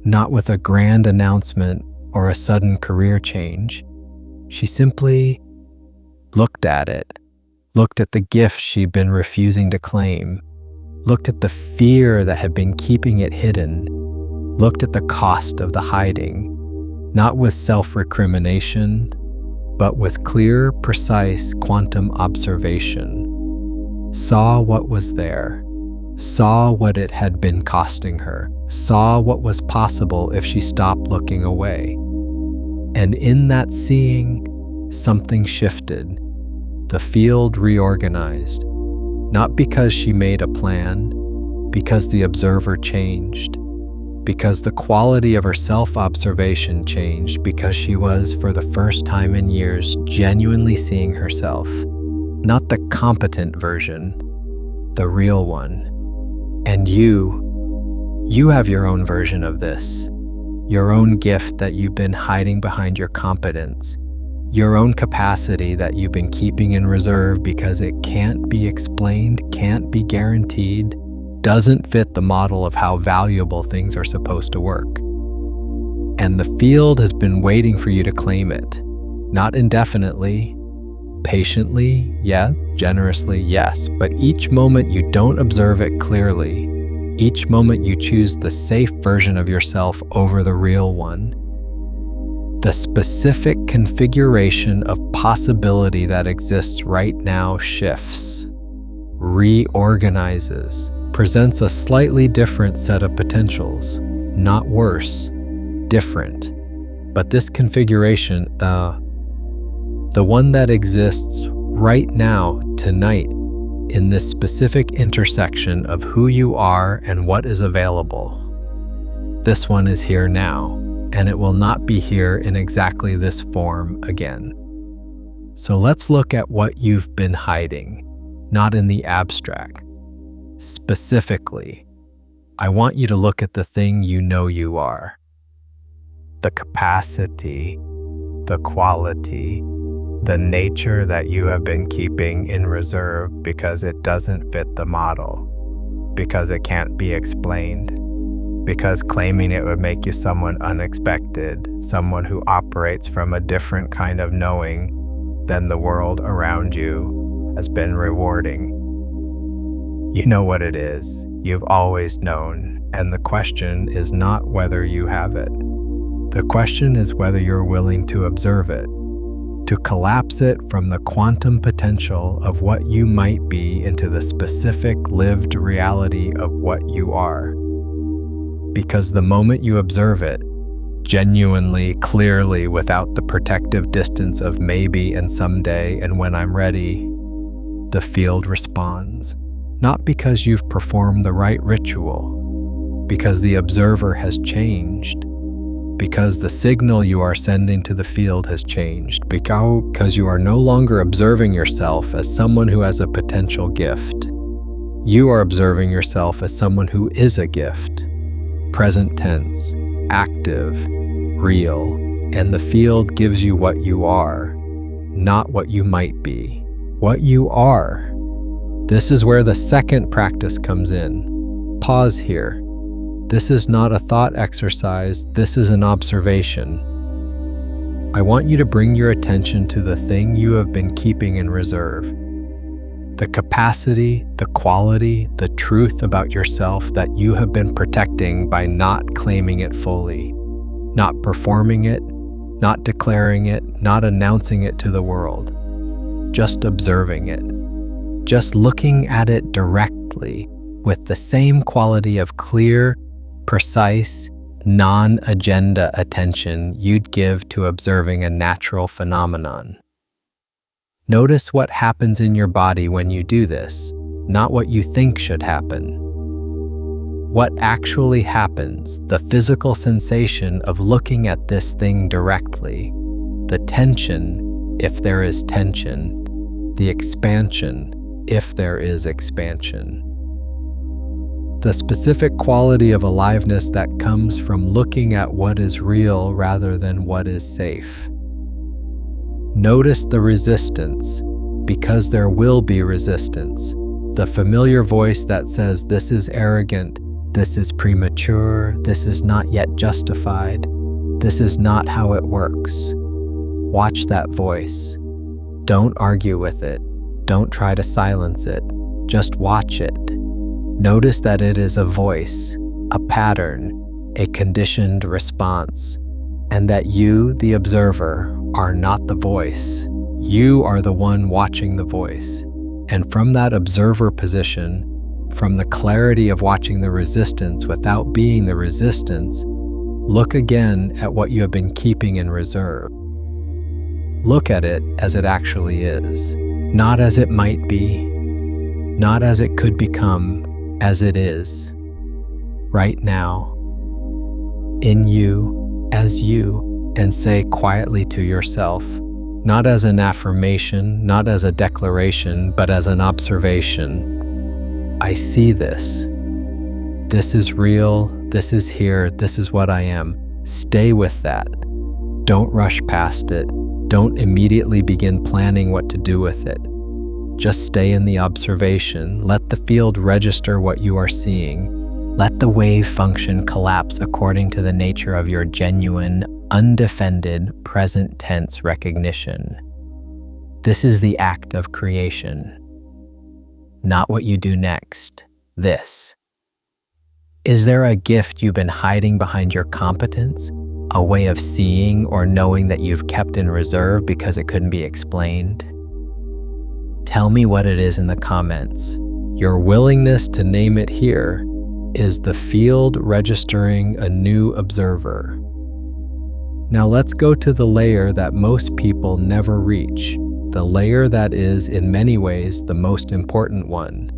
not with a grand announcement or a sudden career change. She simply looked at it, looked at the gift she'd been refusing to claim, looked at the fear that had been keeping it hidden, looked at the cost of the hiding, not with self-recrimination, but with clear, precise quantum observation. Saw what was there, saw what it had been costing her, saw what was possible if she stopped looking away. And in that seeing, something shifted. The field reorganized, not because she made a plan, because the observer changed, because the quality of her self-observation changed, because she was, for the first time in years, genuinely seeing herself. Not the competent version, the real one. And you have your own version of this, your own gift that you've been hiding behind your competence, your own capacity that you've been keeping in reserve because it can't be explained, can't be guaranteed, doesn't fit the model of how valuable things are supposed to work. And the field has been waiting for you to claim it, not indefinitely, patiently, yeah, generously, yes, but each moment you don't observe it clearly, each moment you choose the safe version of yourself over the real one, the specific configuration of possibility that exists right now shifts, reorganizes, presents a slightly different set of potentials, not worse, different. But this configuration, the one that exists right now, tonight, in this specific intersection of who you are and what is available. This one is here now, and it will not be here in exactly this form again. So let's look at what you've been hiding, not in the abstract. Specifically, I want you to look at the thing you know you are. The capacity, the quality, the nature that you have been keeping in reserve because it doesn't fit the model, because it can't be explained, because claiming it would make you someone unexpected, someone who operates from a different kind of knowing than the world around you has been rewarding. You know what it is, you've always known, and the question is not whether you have it. The question is whether you're willing to observe it, to collapse it from the quantum potential of what you might be into the specific lived reality of what you are. Because the moment you observe it, genuinely, clearly, without the protective distance of maybe and someday and when I'm ready, the field responds. Not because you've performed the right ritual, because the observer has changed, because the signal you are sending to the field has changed, because you are no longer observing yourself as someone who has a potential gift. You are observing yourself as someone who is a gift. Present tense, active, real, and the field gives you what you are, not what you might be. What you are. This is where the second practice comes in. Pause here. This is not a thought exercise, this is an observation. I want you to bring your attention to the thing you have been keeping in reserve. The capacity, the quality, the truth about yourself that you have been protecting by not claiming it fully, not performing it, not declaring it, not announcing it to the world, just observing it, just looking at it directly with the same quality of clear, precise, non-agenda attention you'd give to observing a natural phenomenon. Notice what happens in your body when you do this, not what you think should happen. What actually happens, the physical sensation of looking at this thing directly, the tension, if there is tension, the expansion, if there is expansion. The specific quality of aliveness that comes from looking at what is real rather than what is safe. Notice the resistance, because there will be resistance. The familiar voice that says this is arrogant, this is premature, this is not yet justified, this is not how it works. Watch that voice. Don't argue with it. Don't try to silence it. Just watch it. Notice that it is a voice, a pattern, a conditioned response, and that you, the observer, are not the voice. You are the one watching the voice. And from that observer position, from the clarity of watching the resistance without being the resistance, look again at what you have been keeping in reserve. Look at it as it actually is, not as it might be, not as it could become, as it is, right now, in you, as you, and say quietly to yourself, not as an affirmation, not as a declaration, but as an observation. I see this. This is real, this is here, this is what I am. Stay with that. Don't rush past it. Don't immediately begin planning what to do with it. Just stay in the observation. Let the field register what you are seeing. Let the wave function collapse according to the nature of your genuine, undefended, present tense recognition. This is the act of creation. Not what you do next. This. Is there a gift you've been hiding behind your competence? A way of seeing or knowing that you've kept in reserve because it couldn't be explained? Tell me what it is in the comments. Your willingness to name it here is the field registering a new observer. Now let's go to the layer that most people never reach, the layer that is, in many ways, the most important one,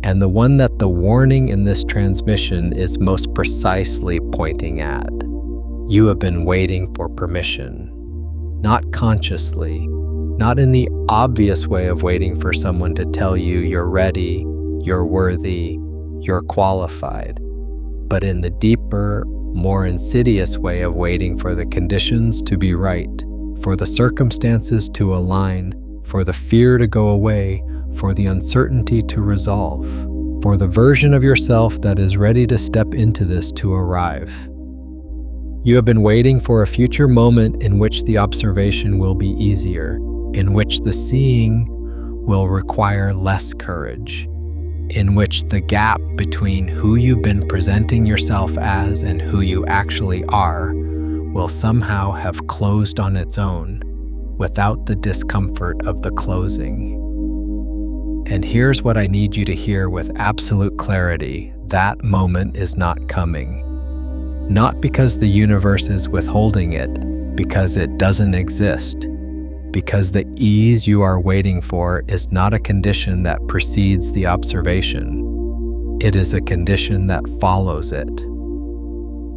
and the one that the warning in this transmission is most precisely pointing at. You have been waiting for permission, not consciously, not in the obvious way of waiting for someone to tell you you're ready, you're worthy, you're qualified, but in the deeper, more insidious way of waiting for the conditions to be right, for the circumstances to align, for the fear to go away, for the uncertainty to resolve, for the version of yourself that is ready to step into this to arrive. You have been waiting for a future moment in which the observation will be easier, in which the seeing will require less courage, in which the gap between who you've been presenting yourself as and who you actually are will somehow have closed on its own without the discomfort of the closing. And here's what I need you to hear with absolute clarity: that moment is not coming. Not because the universe is withholding it, because it doesn't exist. Because the ease you are waiting for is not a condition that precedes the observation. It is a condition that follows it.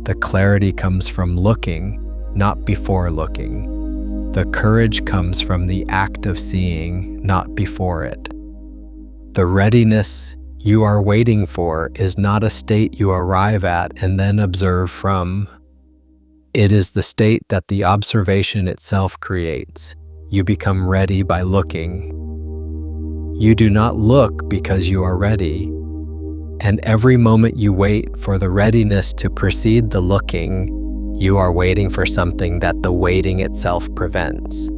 The clarity comes from looking, not before looking. The courage comes from the act of seeing, not before it. The readiness you are waiting for is not a state you arrive at and then observe from. It is the state that the observation itself creates. You become ready by looking. You do not look because you are ready, and every moment you wait for the readiness to precede the looking, You are waiting for something that the waiting itself prevents.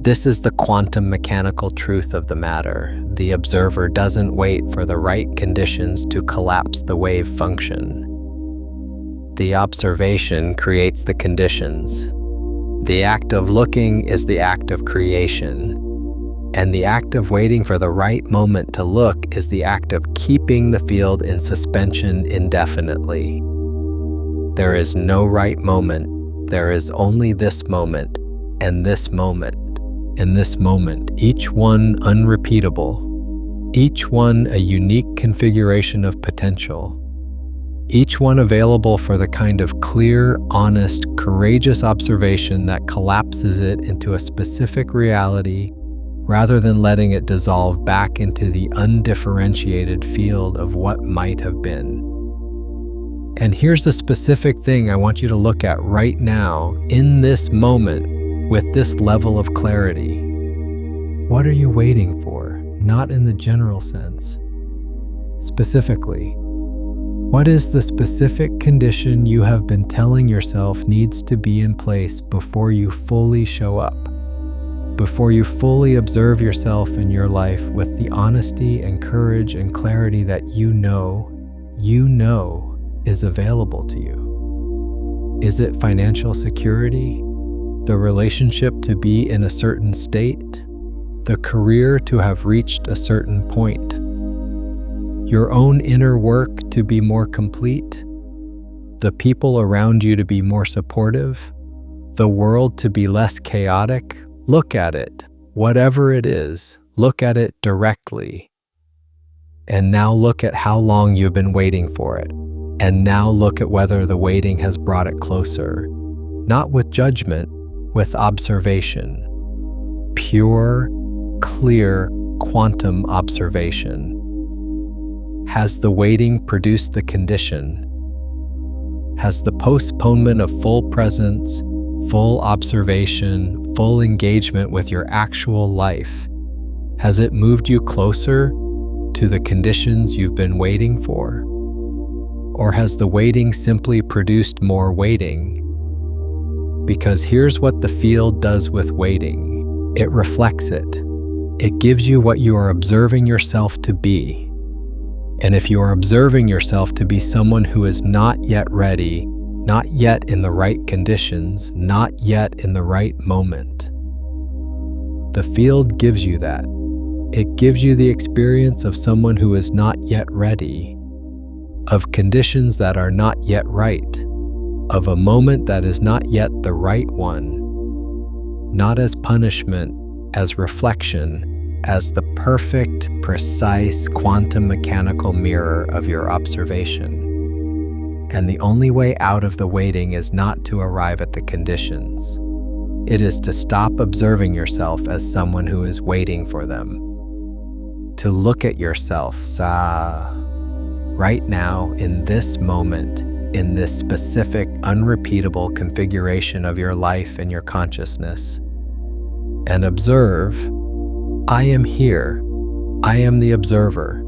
This is the quantum mechanical truth of the matter. The observer doesn't wait for the right conditions to collapse the wave function. The observation creates the conditions. The act of looking is the act of creation, and the act of waiting for the right moment to look is the act of keeping the field in suspension indefinitely. There is no right moment. There is only this moment, and this moment. In this moment, each one unrepeatable, each one a unique configuration of potential, each one available for the kind of clear, honest, courageous observation that collapses it into a specific reality rather than letting it dissolve back into the undifferentiated field of what might have been. And here's the specific thing I want you to look at right now, in this moment, with this level of clarity. What are you waiting for? Not in the general sense. Specifically, what is the specific condition you have been telling yourself needs to be in place before you fully show up? Before you fully observe yourself in your life with the honesty and courage and clarity that you know is available to you? Is it financial security? The relationship to be in a certain state? The career to have reached a certain point? Your own inner work to be more complete? The people around you to be more supportive? The world to be less chaotic? Look at it. Whatever it is, look at it directly. And now look at how long you've been waiting for it. And now look at whether the waiting has brought it closer. Not with judgment, with observation. Pure, clear, quantum observation. Has the waiting produced the condition? Has the postponement of full presence, full observation, full engagement with your actual life, has it moved you closer to the conditions you've been waiting for? Or has the waiting simply produced more waiting? Because here's what the field does with waiting. It reflects it. It gives you what you are observing yourself to be. And if you are observing yourself to be someone who is not yet ready, not yet in the right conditions, not yet in the right moment, the field gives you that. It gives you the experience of someone who is not yet ready, of conditions that are not yet right, of a moment that is not yet the right one, not as punishment, as reflection, as the perfect, precise, quantum mechanical mirror of your observation. And the only way out of the waiting is not to arrive at the conditions. It is to stop observing yourself as someone who is waiting for them. To look at yourself, right now, in this moment, in this specific, unrepeatable configuration of your life and your consciousness, and observe, I am here. I am the observer.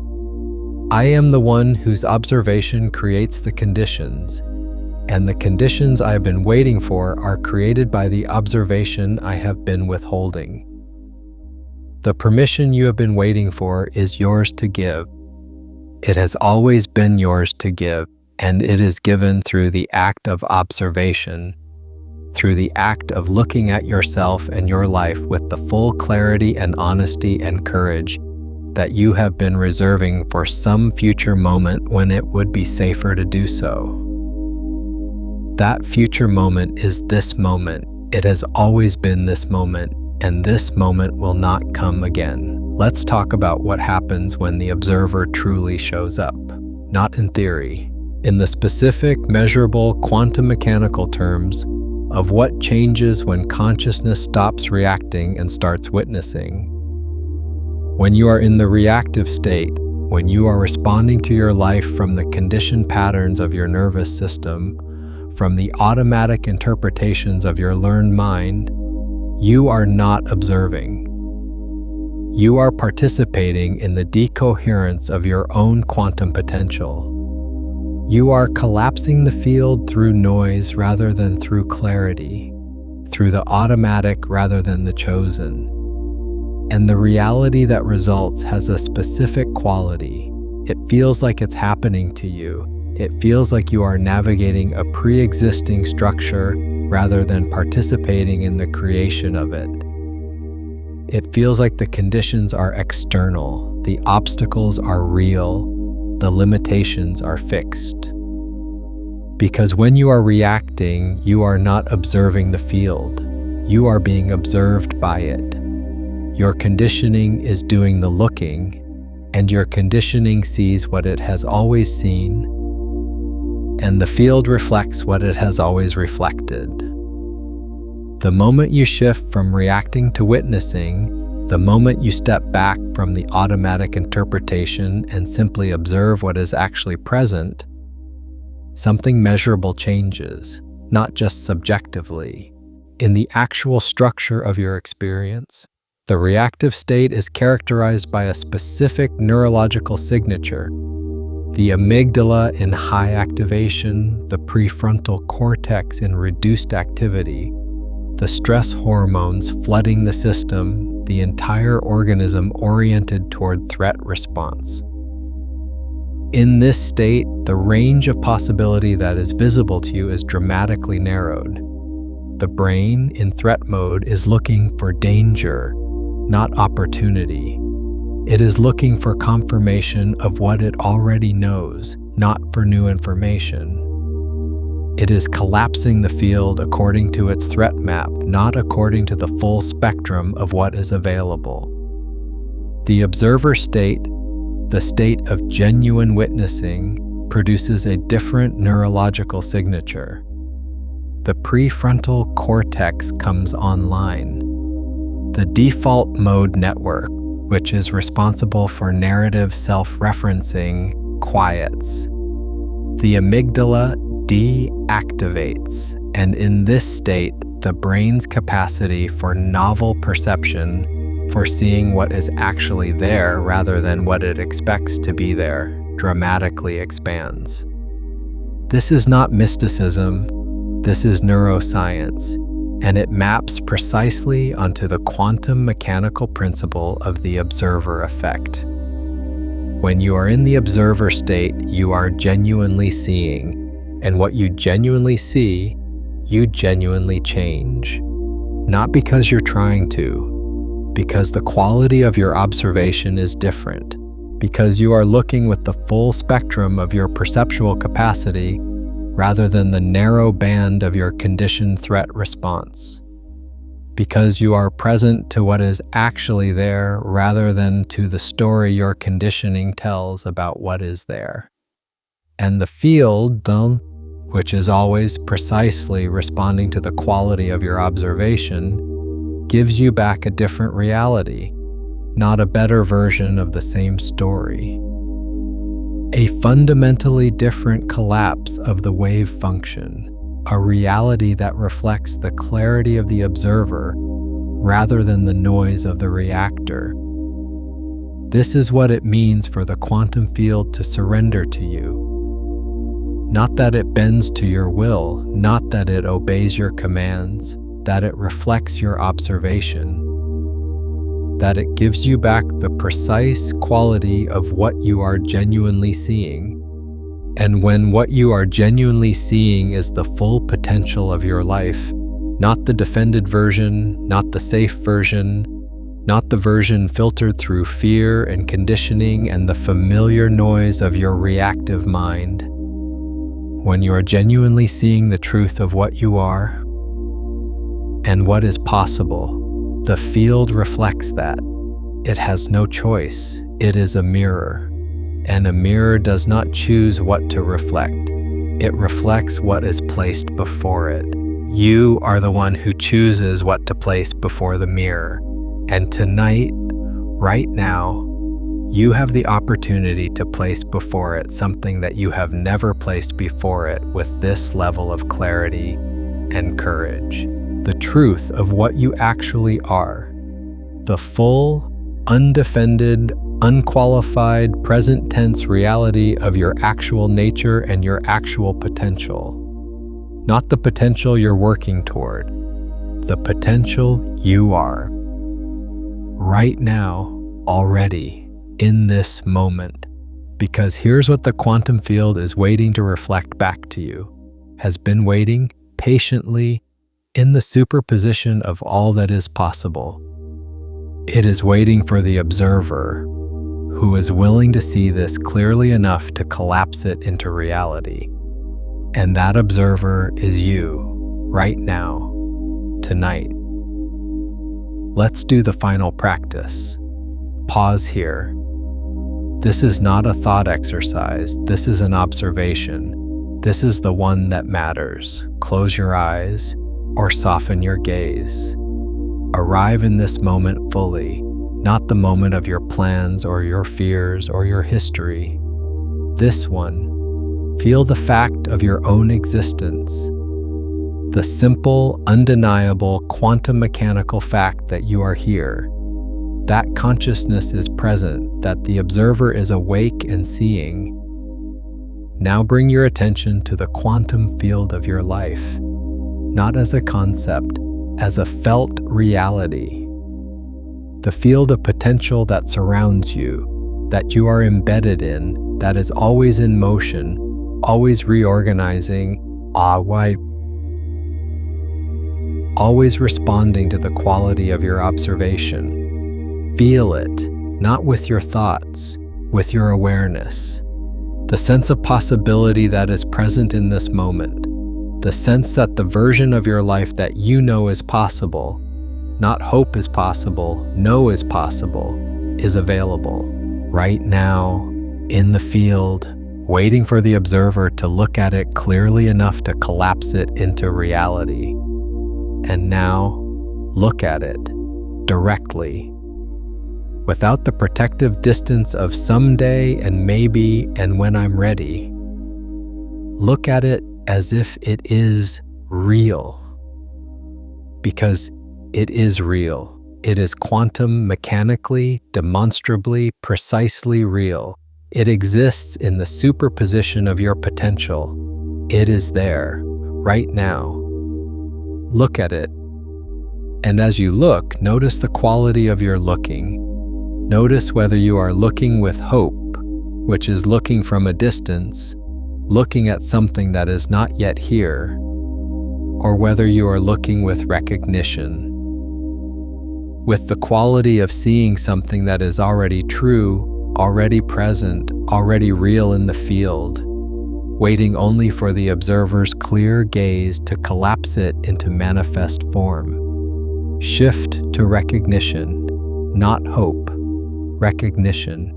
I am the one whose observation creates the conditions, and the conditions I have been waiting for are created by the observation I have been withholding. The permission you have been waiting for is yours to give. It has always been yours to give, and it is given through the act of observation, through the act of looking at yourself and your life with the full clarity and honesty and courage that you have been reserving for some future moment when it would be safer to do so. That future moment is this moment. It has always been this moment, and this moment will not come again. Let's talk about what happens when the observer truly shows up, not in theory, in the specific, measurable, quantum mechanical terms of what changes when consciousness stops reacting and starts witnessing. When you are in the reactive state, when you are responding to your life from the conditioned patterns of your nervous system, from the automatic interpretations of your learned mind, you are not observing. You are participating in the decoherence of your own quantum potential. You are collapsing the field through noise rather than through clarity, through the automatic rather than the chosen. And the reality that results has a specific quality. It feels like it's happening to you. It feels like you are navigating a pre-existing structure rather than participating in the creation of it. It feels like the conditions are external, the obstacles are real, the limitations are fixed. Because when you are reacting, you are not observing the field. You are being observed by it. Your conditioning is doing the looking, and your conditioning sees what it has always seen, and the field reflects what it has always reflected. The moment you shift from reacting to witnessing, the moment you step back from the automatic interpretation and simply observe what is actually present, something measurable changes, not just subjectively, in the actual structure of your experience. The reactive state is characterized by a specific neurological signature. The amygdala in high activation, the prefrontal cortex in reduced activity, the stress hormones flooding the system, the entire organism oriented toward threat response. In this state, the range of possibility that is visible to you is dramatically narrowed. The brain in threat mode is looking for danger, not opportunity. It is looking for confirmation of what it already knows, not for new information. It is collapsing the field according to its threat map, not according to the full spectrum of what is available. The observer state, the state of genuine witnessing, produces a different neurological signature. The prefrontal cortex comes online. The default mode network, which is responsible for narrative self-referencing, quiets. The amygdala deactivates, and in this state, the brain's capacity for novel perception, for seeing what is actually there rather than what it expects to be there, dramatically expands. This is not mysticism, this is neuroscience, and it maps precisely onto the quantum mechanical principle of the observer effect. When you are in the observer state, you are genuinely seeing, and what you genuinely see, you genuinely change. Not because you're trying to, because the quality of your observation is different, because you are looking with the full spectrum of your perceptual capacity rather than the narrow band of your conditioned threat response. Because you are present to what is actually there rather than to the story your conditioning tells about what is there. And the field, which is always precisely responding to the quality of your observation, gives you back a different reality, not a better version of the same story. A fundamentally different collapse of the wave function, a reality that reflects the clarity of the observer rather than the noise of the reactor. This is what it means for the quantum field to surrender to you. Not that it bends to your will, not that it obeys your commands, that it reflects your observation, that it gives you back the precise quality of what you are genuinely seeing. And when what you are genuinely seeing is the full potential of your life, not the defended version, not the safe version, not the version filtered through fear and conditioning and the familiar noise of your reactive mind, when you are genuinely seeing the truth of what you are and what is possible, the field reflects that. It has no choice. It is a mirror. And a mirror does not choose what to reflect. It reflects what is placed before it. You are the one who chooses what to place before the mirror. And tonight, right now, you have the opportunity to place before it something that you have never placed before it with this level of clarity and courage. The truth of what you actually are. The full, undefended, unqualified, present tense reality of your actual nature and your actual potential. Not the potential you're working toward, the potential you are. Right now, already, in this moment. Because here's what the quantum field is waiting to reflect back to you, has been waiting patiently in the superposition of all that is possible. It is waiting for the observer who is willing to see this clearly enough to collapse it into reality. And that observer is you, right now, tonight. Let's do the final practice. Pause here. This is not a thought exercise. This is an observation. This is the one that matters. Close your eyes or soften your gaze. Arrive in this moment fully, not the moment of your plans or your fears or your history. This one, feel the fact of your own existence. The simple, undeniable, quantum mechanical fact that you are here. That consciousness is present, that the observer is awake and seeing. Now bring your attention to the quantum field of your life, not as a concept, as a felt reality. The field of potential that surrounds you, that you are embedded in, that is always in motion, always reorganizing, always responding to the quality of your observation. Feel it, not with your thoughts, with your awareness. The sense of possibility that is present in this moment. The sense that the version of your life that you know is possible, not hope is possible, know is possible, is available. Right now, in the field, waiting for the observer to look at it clearly enough to collapse it into reality. And now, look at it directly, without the protective distance of someday and maybe and when I'm ready. Look at it as if it is real, because it is real. It is quantum mechanically, demonstrably, precisely real. It exists in the superposition of your potential. It is there, right now. Look at it. And as you look, notice the quality of your looking. Notice whether you are looking with hope, which is looking from a distance, looking at something that is not yet here, or whether you are looking with recognition, with the quality of seeing something that is already true, already present, already real in the field, waiting only for the observer's clear gaze to collapse it into manifest form. Shift to recognition, not hope, recognition.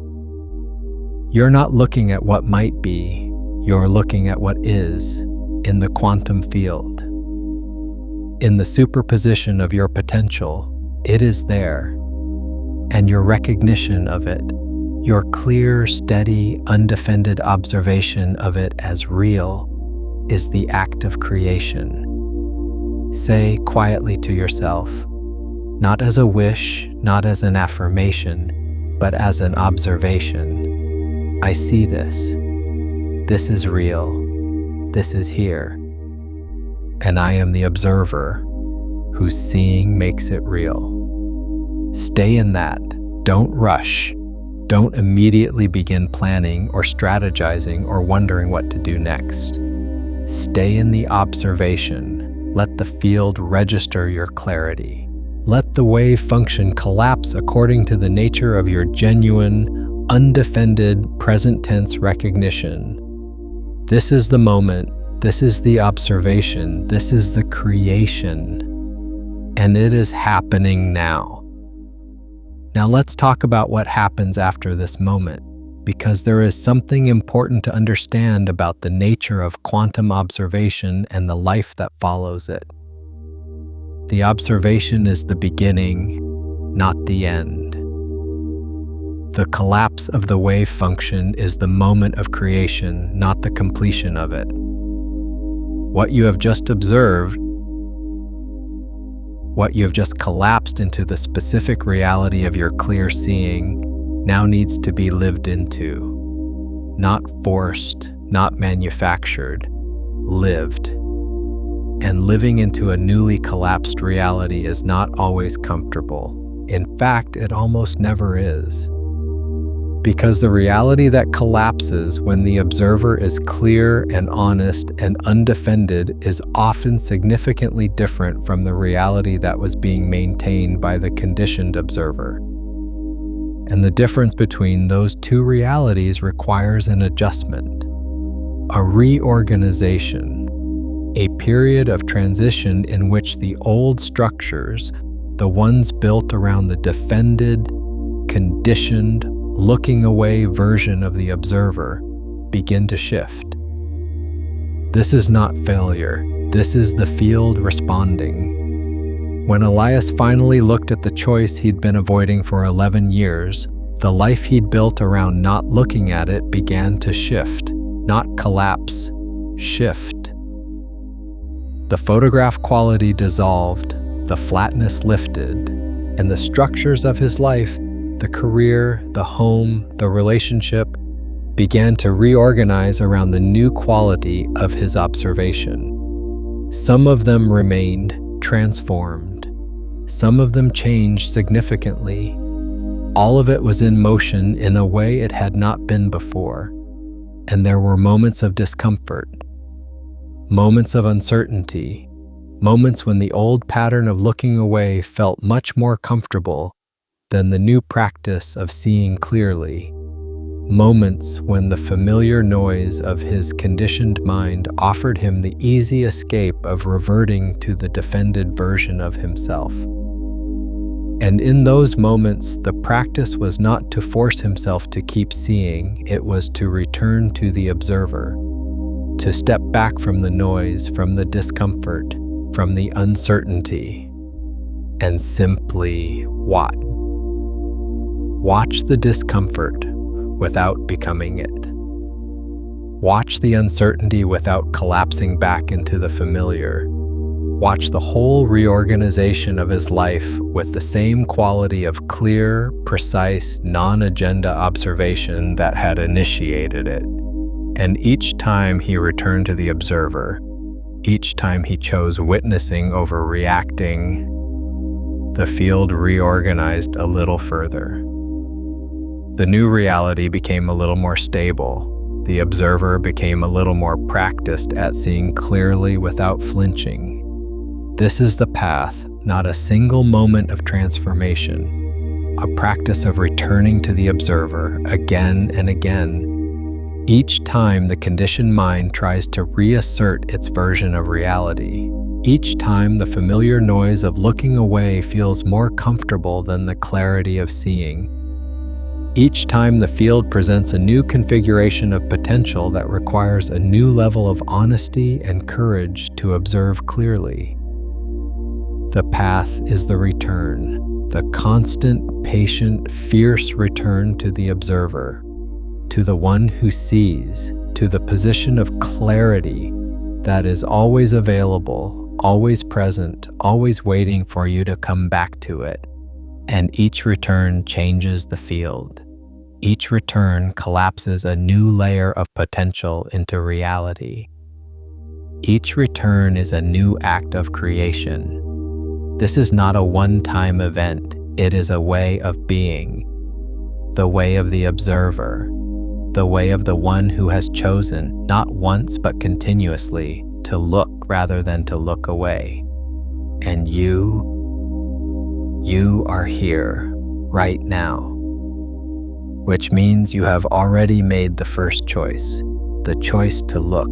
You're not looking at what might be, you're looking at what is in the quantum field. In the superposition of your potential, it is there, and your recognition of it, your clear, steady, undefended observation of it as real, is the act of creation. Say quietly to yourself, not as a wish, not as an affirmation, but as an observation. I see this. This is real. This is here. And I am the observer whose seeing makes it real. Stay in that. Don't rush. Don't immediately begin planning or strategizing or wondering what to do next. Stay in the observation. Let the field register your clarity. Let the wave function collapse according to the nature of your genuine, undefended, present tense recognition. This is the moment. This is the observation. This is the creation. And it is happening now. Now let's talk about what happens after this moment, because there is something important to understand about the nature of quantum observation and the life that follows it. The observation is the beginning, not the end. The collapse of the wave function is the moment of creation, not the completion of it. What you have just observed, what you have just collapsed into the specific reality of your clear seeing, now needs to be lived into. Not forced, not manufactured, lived. And living into a newly collapsed reality is not always comfortable. In fact, it almost never is. Because the reality that collapses when the observer is clear and honest and undefended is often significantly different from the reality that was being maintained by the conditioned observer. And the difference between those two realities requires an adjustment, a reorganization, a period of transition in which the old structures, the ones built around the defended, conditioned, looking away version of the observer, begin to shift. This is not failure. This is the field responding. When Elias finally looked at the choice he'd been avoiding for 11 years, the life he'd built around not looking at it began to shift, not collapse, shift. The photograph quality dissolved, the flatness lifted, and the structures of his life, the career, the home, the relationship, began to reorganize around the new quality of his observation. Some of them remained transformed. Some of them changed significantly. All of it was in motion in a way it had not been before. And there were moments of discomfort, moments of uncertainty, moments when the old pattern of looking away felt much more comfortable than the new practice of seeing clearly, moments when the familiar noise of his conditioned mind offered him the easy escape of reverting to the defended version of himself. And in those moments, the practice was not to force himself to keep seeing, it was to return to the observer, to step back from the noise, from the discomfort, from the uncertainty, and simply watch. Watch the discomfort without becoming it. Watch the uncertainty without collapsing back into the familiar. Watch the whole reorganization of his life with the same quality of clear, precise, non-agenda observation that had initiated it. And each time he returned to the observer, each time he chose witnessing over reacting, the field reorganized a little further. The new reality became a little more stable. The observer became a little more practiced at seeing clearly without flinching. This is the path, not a single moment of transformation, a practice of returning to the observer again and again. Each time the conditioned mind tries to reassert its version of reality, each time the familiar noise of looking away feels more comfortable than the clarity of seeing. Each time the field presents a new configuration of potential that requires a new level of honesty and courage to observe clearly. The path is the return, the constant, patient, fierce return to the observer, to the one who sees, to the position of clarity that is always available, always present, always waiting for you to come back to it. And each return changes the field. Each return collapses a new layer of potential into reality. Each return is a new act of creation. This is not a one-time event, it is a way of being, the way of the observer, the way of the one who has chosen, not once but continuously, to look rather than to look away. And you are here, right now, which means you have already made the first choice, the choice to look.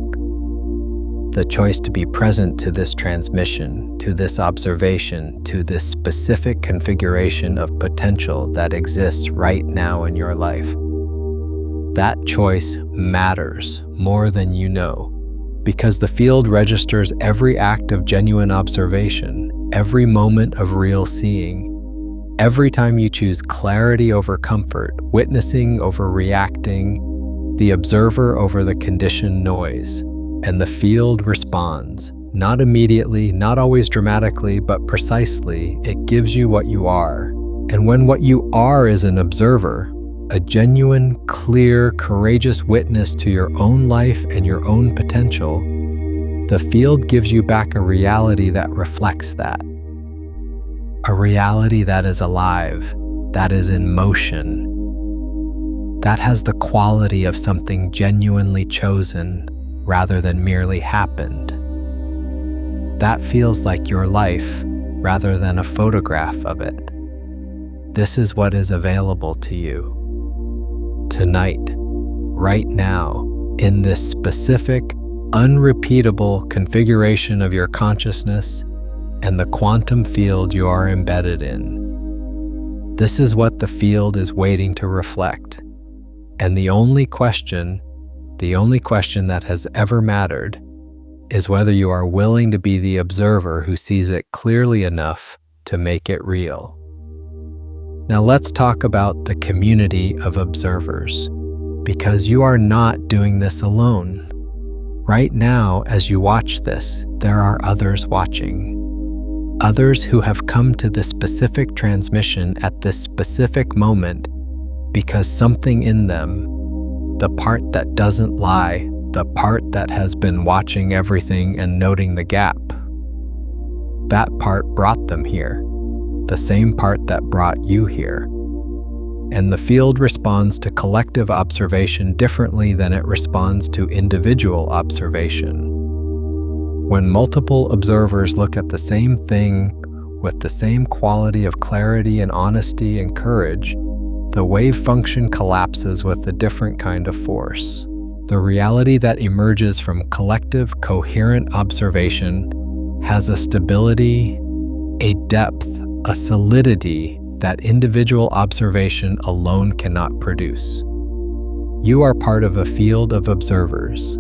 The choice to be present to this transmission, to this observation, to this specific configuration of potential that exists right now in your life. That choice matters more than you know, because the field registers every act of genuine observation, every moment of real seeing. Every time you choose clarity over comfort, witnessing over reacting, the observer over the conditioned noise, and the field responds, not immediately, not always dramatically, but precisely. It gives you what you are. And when what you are is an observer a genuine, clear, courageous witness to your own life and your own potential, the field gives you back a reality that reflects that. A reality that is alive, that is in motion, that has the quality of something genuinely chosen rather than merely happened. That feels like your life rather than a photograph of it. This is what is available to you tonight, right now, in this specific, unrepeatable configuration of your consciousness and the quantum field you are embedded in. This is what the field is waiting to reflect. And the only question that has ever mattered, is whether you are willing to be the observer who sees it clearly enough to make it real. Now let's talk about the community of observers, because you are not doing this alone. Right now, as you watch this, there are others watching. Others who have come to this specific transmission at this specific moment because something in them, the part that doesn't lie, the part that has been watching everything and noting the gap, that part brought them here, the same part that brought you here. And the field responds to collective observation differently than it responds to individual observation. When multiple observers look at the same thing with the same quality of clarity and honesty and courage, the wave function collapses with a different kind of force. The reality that emerges from collective, coherent observation has a stability, a depth, a solidity that individual observation alone cannot produce. You are part of a field of observers,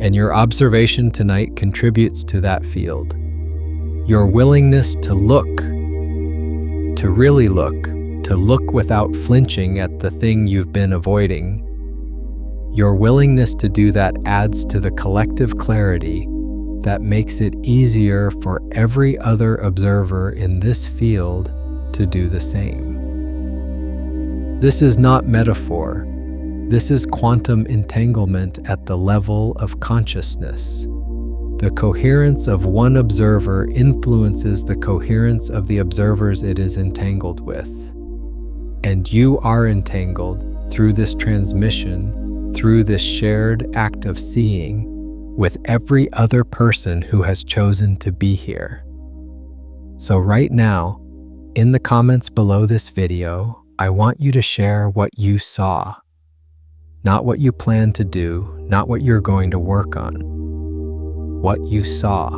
and your observation tonight contributes to that field. Your willingness to look, to really look, to look without flinching at the thing you've been avoiding, your willingness to do that adds to the collective clarity that makes it easier for every other observer in this field to do the same. This is not metaphor. This is quantum entanglement at the level of consciousness. The coherence of one observer influences the coherence of the observers it is entangled with. And you are entangled through this transmission, through this shared act of seeing, with every other person who has chosen to be here. So right now, in the comments below this video, I want you to share what you saw. Not what you plan to do, not what you're going to work on. What you saw.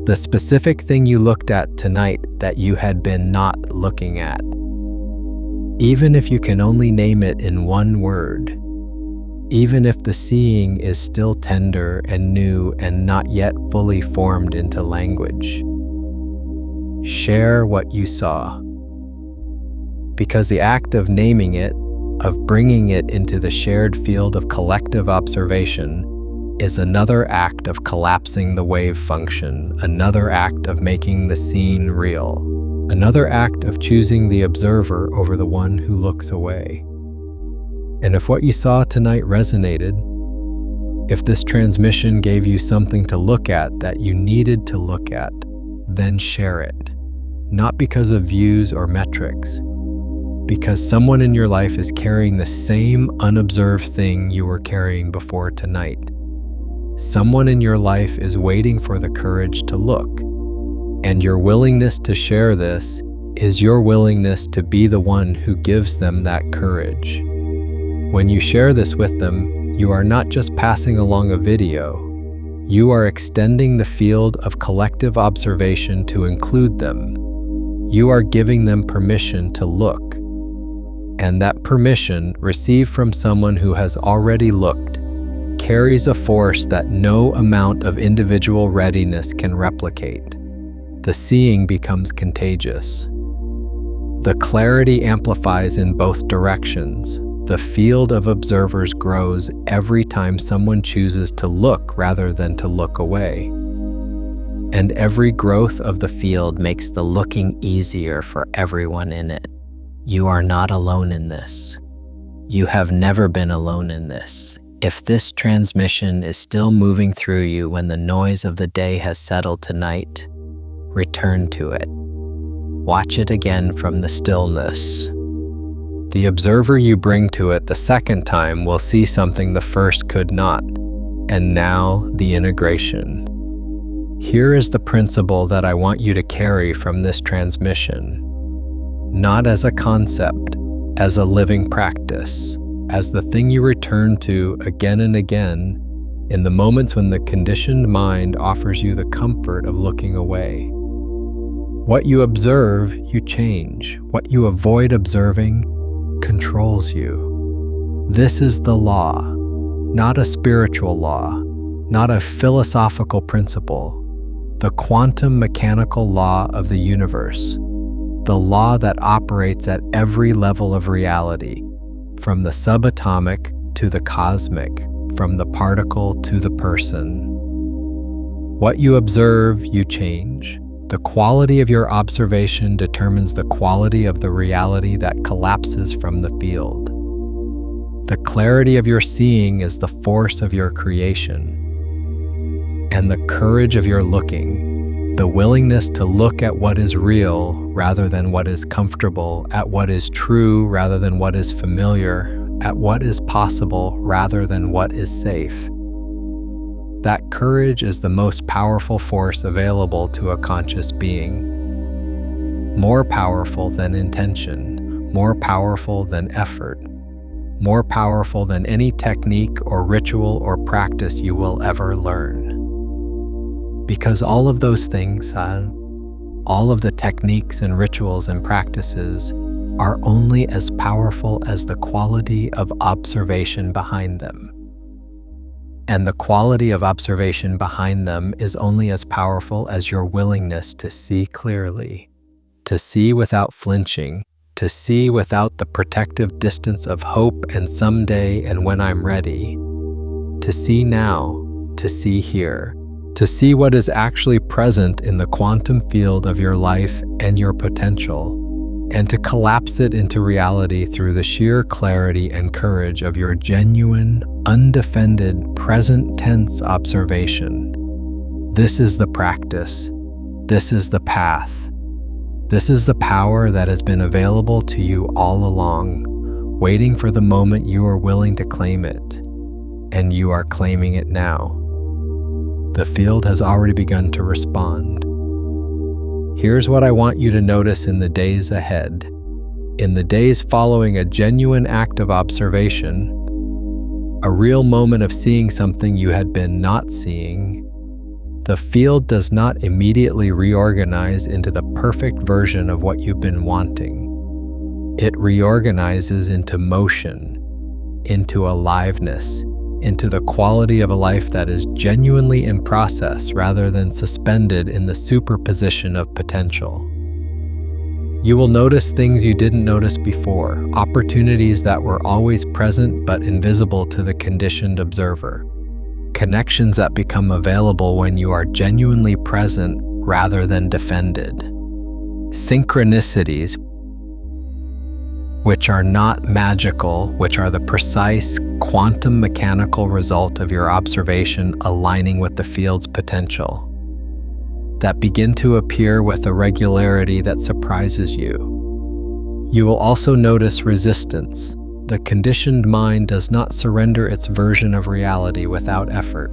The specific thing you looked at tonight that you had been not looking at. Even if you can only name it in one word. Even if the seeing is still tender and new and not yet fully formed into language. Share what you saw. Because the act of naming it, of bringing it into the shared field of collective observation, is another act of collapsing the wave function, another act of making the scene real, another act of choosing the observer over the one who looks away. And if what you saw tonight resonated, if this transmission gave you something to look at that you needed to look at, then share it. Not because of views or metrics, because someone in your life is carrying the same unobserved thing you were carrying before tonight. Someone in your life is waiting for the courage to look, and your willingness to share this is your willingness to be the one who gives them that courage. When you share this with them, you are not just passing along a video, you are extending the field of collective observation to include them. You are giving them permission to look. And that permission, received from someone who has already looked, carries a force that no amount of individual readiness can replicate. The seeing becomes contagious. The clarity amplifies in both directions. The field of observers grows every time someone chooses to look rather than to look away. And every growth of the field makes the looking easier for everyone in it. You are not alone in this. You have never been alone in this. If this transmission is still moving through you when the noise of the day has settled tonight, return to it. Watch it again from the stillness. The observer you bring to it the second time will see something the first could not. And now, the integration. Here is the principle that I want you to carry from this transmission. Not as a concept, as a living practice, as the thing you return to again and again in the moments when the conditioned mind offers you the comfort of looking away. What you observe, you change. What you avoid observing controls you. This is the law, not a spiritual law, not a philosophical principle, the quantum mechanical law of the universe, the law that operates at every level of reality, from the subatomic to the cosmic, from the particle to the person. What you observe, you change. The quality of your observation determines the quality of the reality that collapses from the field. The clarity of your seeing is the force of your creation. And the courage of your looking, the willingness to look at what is real rather than what is comfortable, at what is true rather than what is familiar, at what is possible rather than what is safe. That courage is the most powerful force available to a conscious being. More powerful than intention, more powerful than effort, more powerful than any technique or ritual or practice you will ever learn. Because all of those things, all of the techniques and rituals and practices are only as powerful as the quality of observation behind them. And the quality of observation behind them is only as powerful as your willingness to see clearly, to see without flinching, to see without the protective distance of hope and someday and when I'm ready, to see now, to see here, to see what is actually present in the quantum field of your life and your potential, and to collapse it into reality through the sheer clarity and courage of your genuine, undefended, present tense observation. This is the practice. This is the path. This is the power that has been available to you all along, waiting for the moment you are willing to claim it, and you are claiming it now. The field has already begun to respond. Here's what I want you to notice in the days ahead. In the days following a genuine act of observation, a real moment of seeing something you had been not seeing, the field does not immediately reorganize into the perfect version of what you've been wanting. It reorganizes into motion, into aliveness, into the quality of a life that is genuinely in process rather than suspended in the superposition of potential. You will notice things you didn't notice before, opportunities that were always present but invisible to the conditioned observer, connections that become available when you are genuinely present rather than defended, synchronicities which are not magical, which are the precise quantum mechanical result of your observation aligning with the field's potential, that begin to appear with a regularity that surprises you. You will also notice resistance. The conditioned mind does not surrender its version of reality without effort.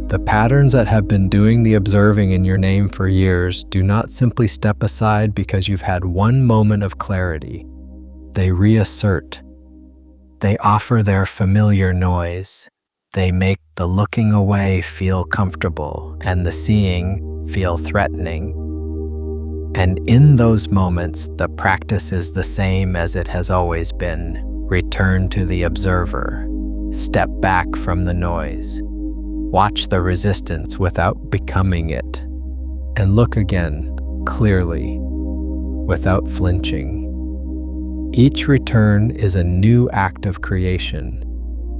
The patterns that have been doing the observing in your name for years do not simply step aside because you've had one moment of clarity. They reassert. They offer their familiar noise. They make the looking away feel comfortable and the seeing feel threatening. And in those moments, the practice is the same as it has always been. Return to the observer. Step back from the noise. Watch the resistance without becoming it. And look again, clearly, without flinching. Each return is a new act of creation.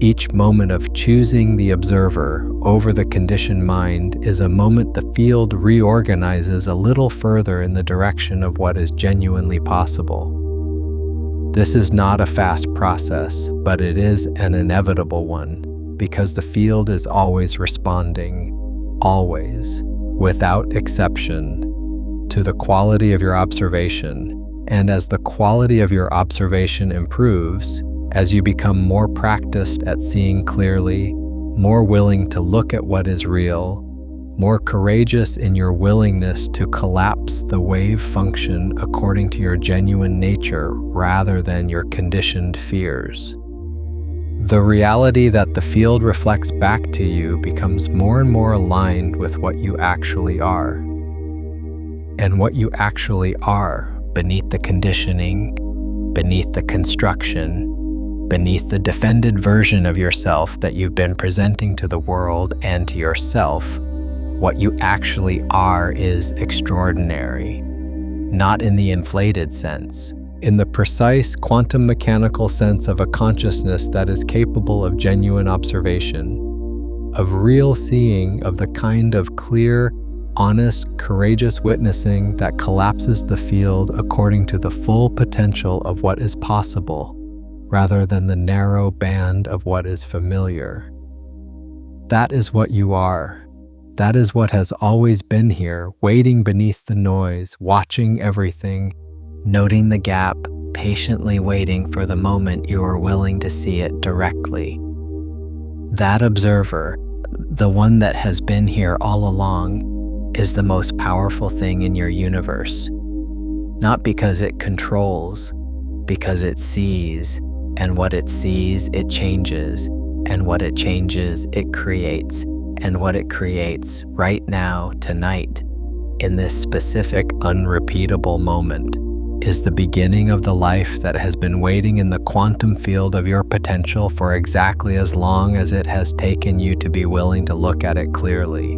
Each moment of choosing the observer over the conditioned mind is a moment the field reorganizes a little further in the direction of what is genuinely possible. This is not a fast process, but it is an inevitable one, because the field is always responding, always, without exception, to the quality of your observation. And as the quality of your observation improves, as you become more practiced at seeing clearly, more willing to look at what is real, more courageous in your willingness to collapse the wave function according to your genuine nature rather than your conditioned fears. The reality that the field reflects back to you becomes more and more aligned with what you actually are. And what you actually are, beneath the conditioning, beneath the construction, beneath the defended version of yourself that you've been presenting to the world and to yourself, what you actually are is extraordinary, not in the inflated sense, in the precise quantum mechanical sense of a consciousness that is capable of genuine observation, of real seeing, of the kind of clear, honest, courageous witnessing that collapses the field according to the full potential of what is possible, rather than the narrow band of what is familiar. That is what you are. That is what has always been here, waiting beneath the noise, watching everything, noting the gap, patiently waiting for the moment you are willing to see it directly. That observer, the one that has been here all along, is the most powerful thing in your universe. Not because it controls, because it sees, and what it sees, it changes, and what it changes, it creates. And what it creates right now, tonight, in this specific, unrepeatable moment, is the beginning of the life that has been waiting in the quantum field of your potential for exactly as long as it has taken you to be willing to look at it clearly.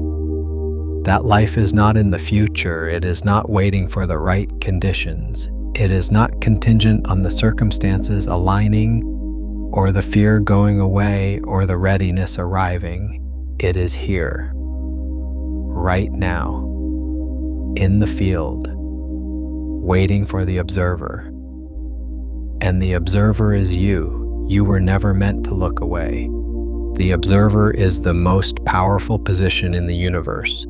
That life is not in the future. It is not waiting for the right conditions. It is not contingent on the circumstances aligning, or the fear going away, or the readiness arriving. It is here, right now, in the field, waiting for the observer. And the observer is you. You were never meant to look away. The observer is the most powerful position in the universe.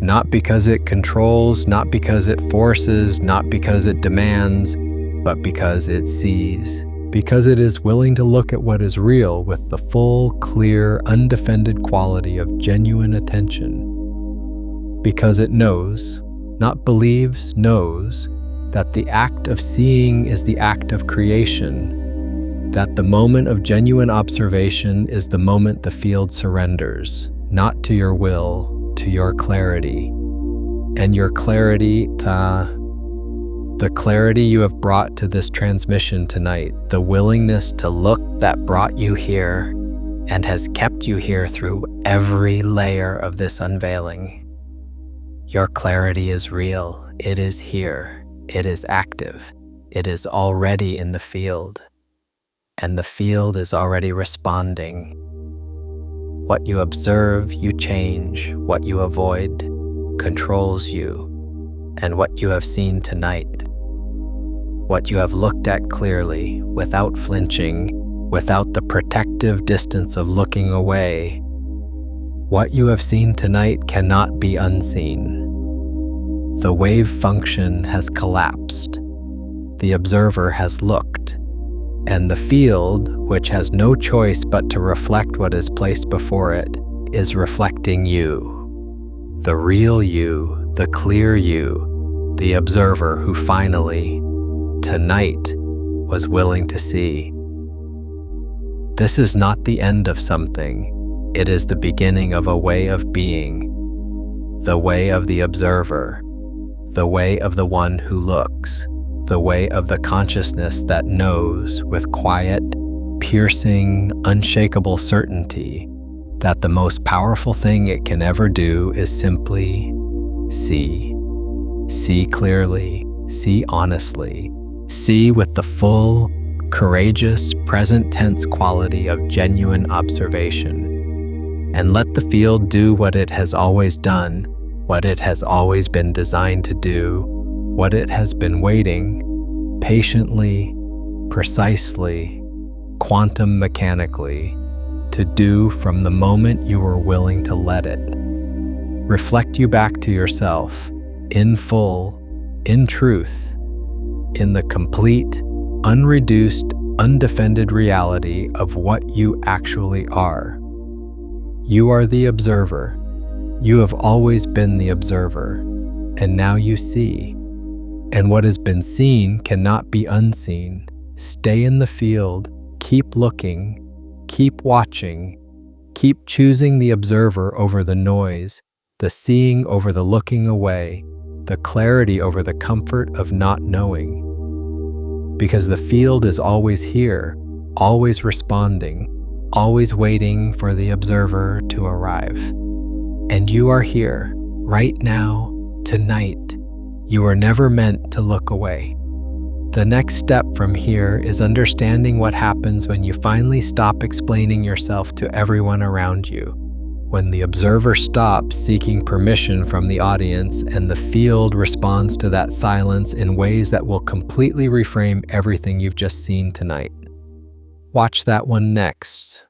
Not because it controls, not because it forces, not because it demands, but because it sees. Because it is willing to look at what is real with the full, clear, undefended quality of genuine attention. Because it knows, not believes, knows, that the act of seeing is the act of creation, that the moment of genuine observation is the moment the field surrenders, not to your will, to your clarity. And your clarity, the clarity you have brought to this transmission tonight, the willingness to look that brought you here and has kept you here through every layer of this unveiling. Your clarity is real. It is here. It is active. It is already in the field. And the field is already responding. What you observe, you change. What you avoid controls you. And what you have seen tonight, what you have looked at clearly, without flinching, without the protective distance of looking away, what you have seen tonight cannot be unseen. The wave function has collapsed. The observer has looked. And the field, which has no choice but to reflect what is placed before it, is reflecting you. The real you, the clear you, the observer who finally, tonight, was willing to see. This is not the end of something. It is the beginning of a way of being, the way of the observer, the way of the one who looks, the way of the consciousness that knows with quiet, piercing, unshakable certainty that the most powerful thing it can ever do is simply see. See clearly, see honestly, see with the full, courageous, present tense quality of genuine observation, and let the field do what it has always done, what it has always been designed to do, what it has been waiting, patiently, precisely, quantum mechanically, to do from the moment you were willing to let it. Reflect you back to yourself, in full, in truth, in the complete, unreduced, undefended reality of what you actually are. You are the observer. You have always been the observer, and now you see. And what has been seen cannot be unseen. Stay in the field, keep looking, keep watching, keep choosing the observer over the noise, the seeing over the looking away, the clarity over the comfort of not knowing. Because the field is always here, always responding, always waiting for the observer to arrive. And you are here, right now, tonight. You were never meant to look away. The next step from here is understanding what happens when you finally stop explaining yourself to everyone around you. When the observer stops seeking permission from the audience and the field responds to that silence in ways that will completely reframe everything you've just seen tonight. Watch that one next.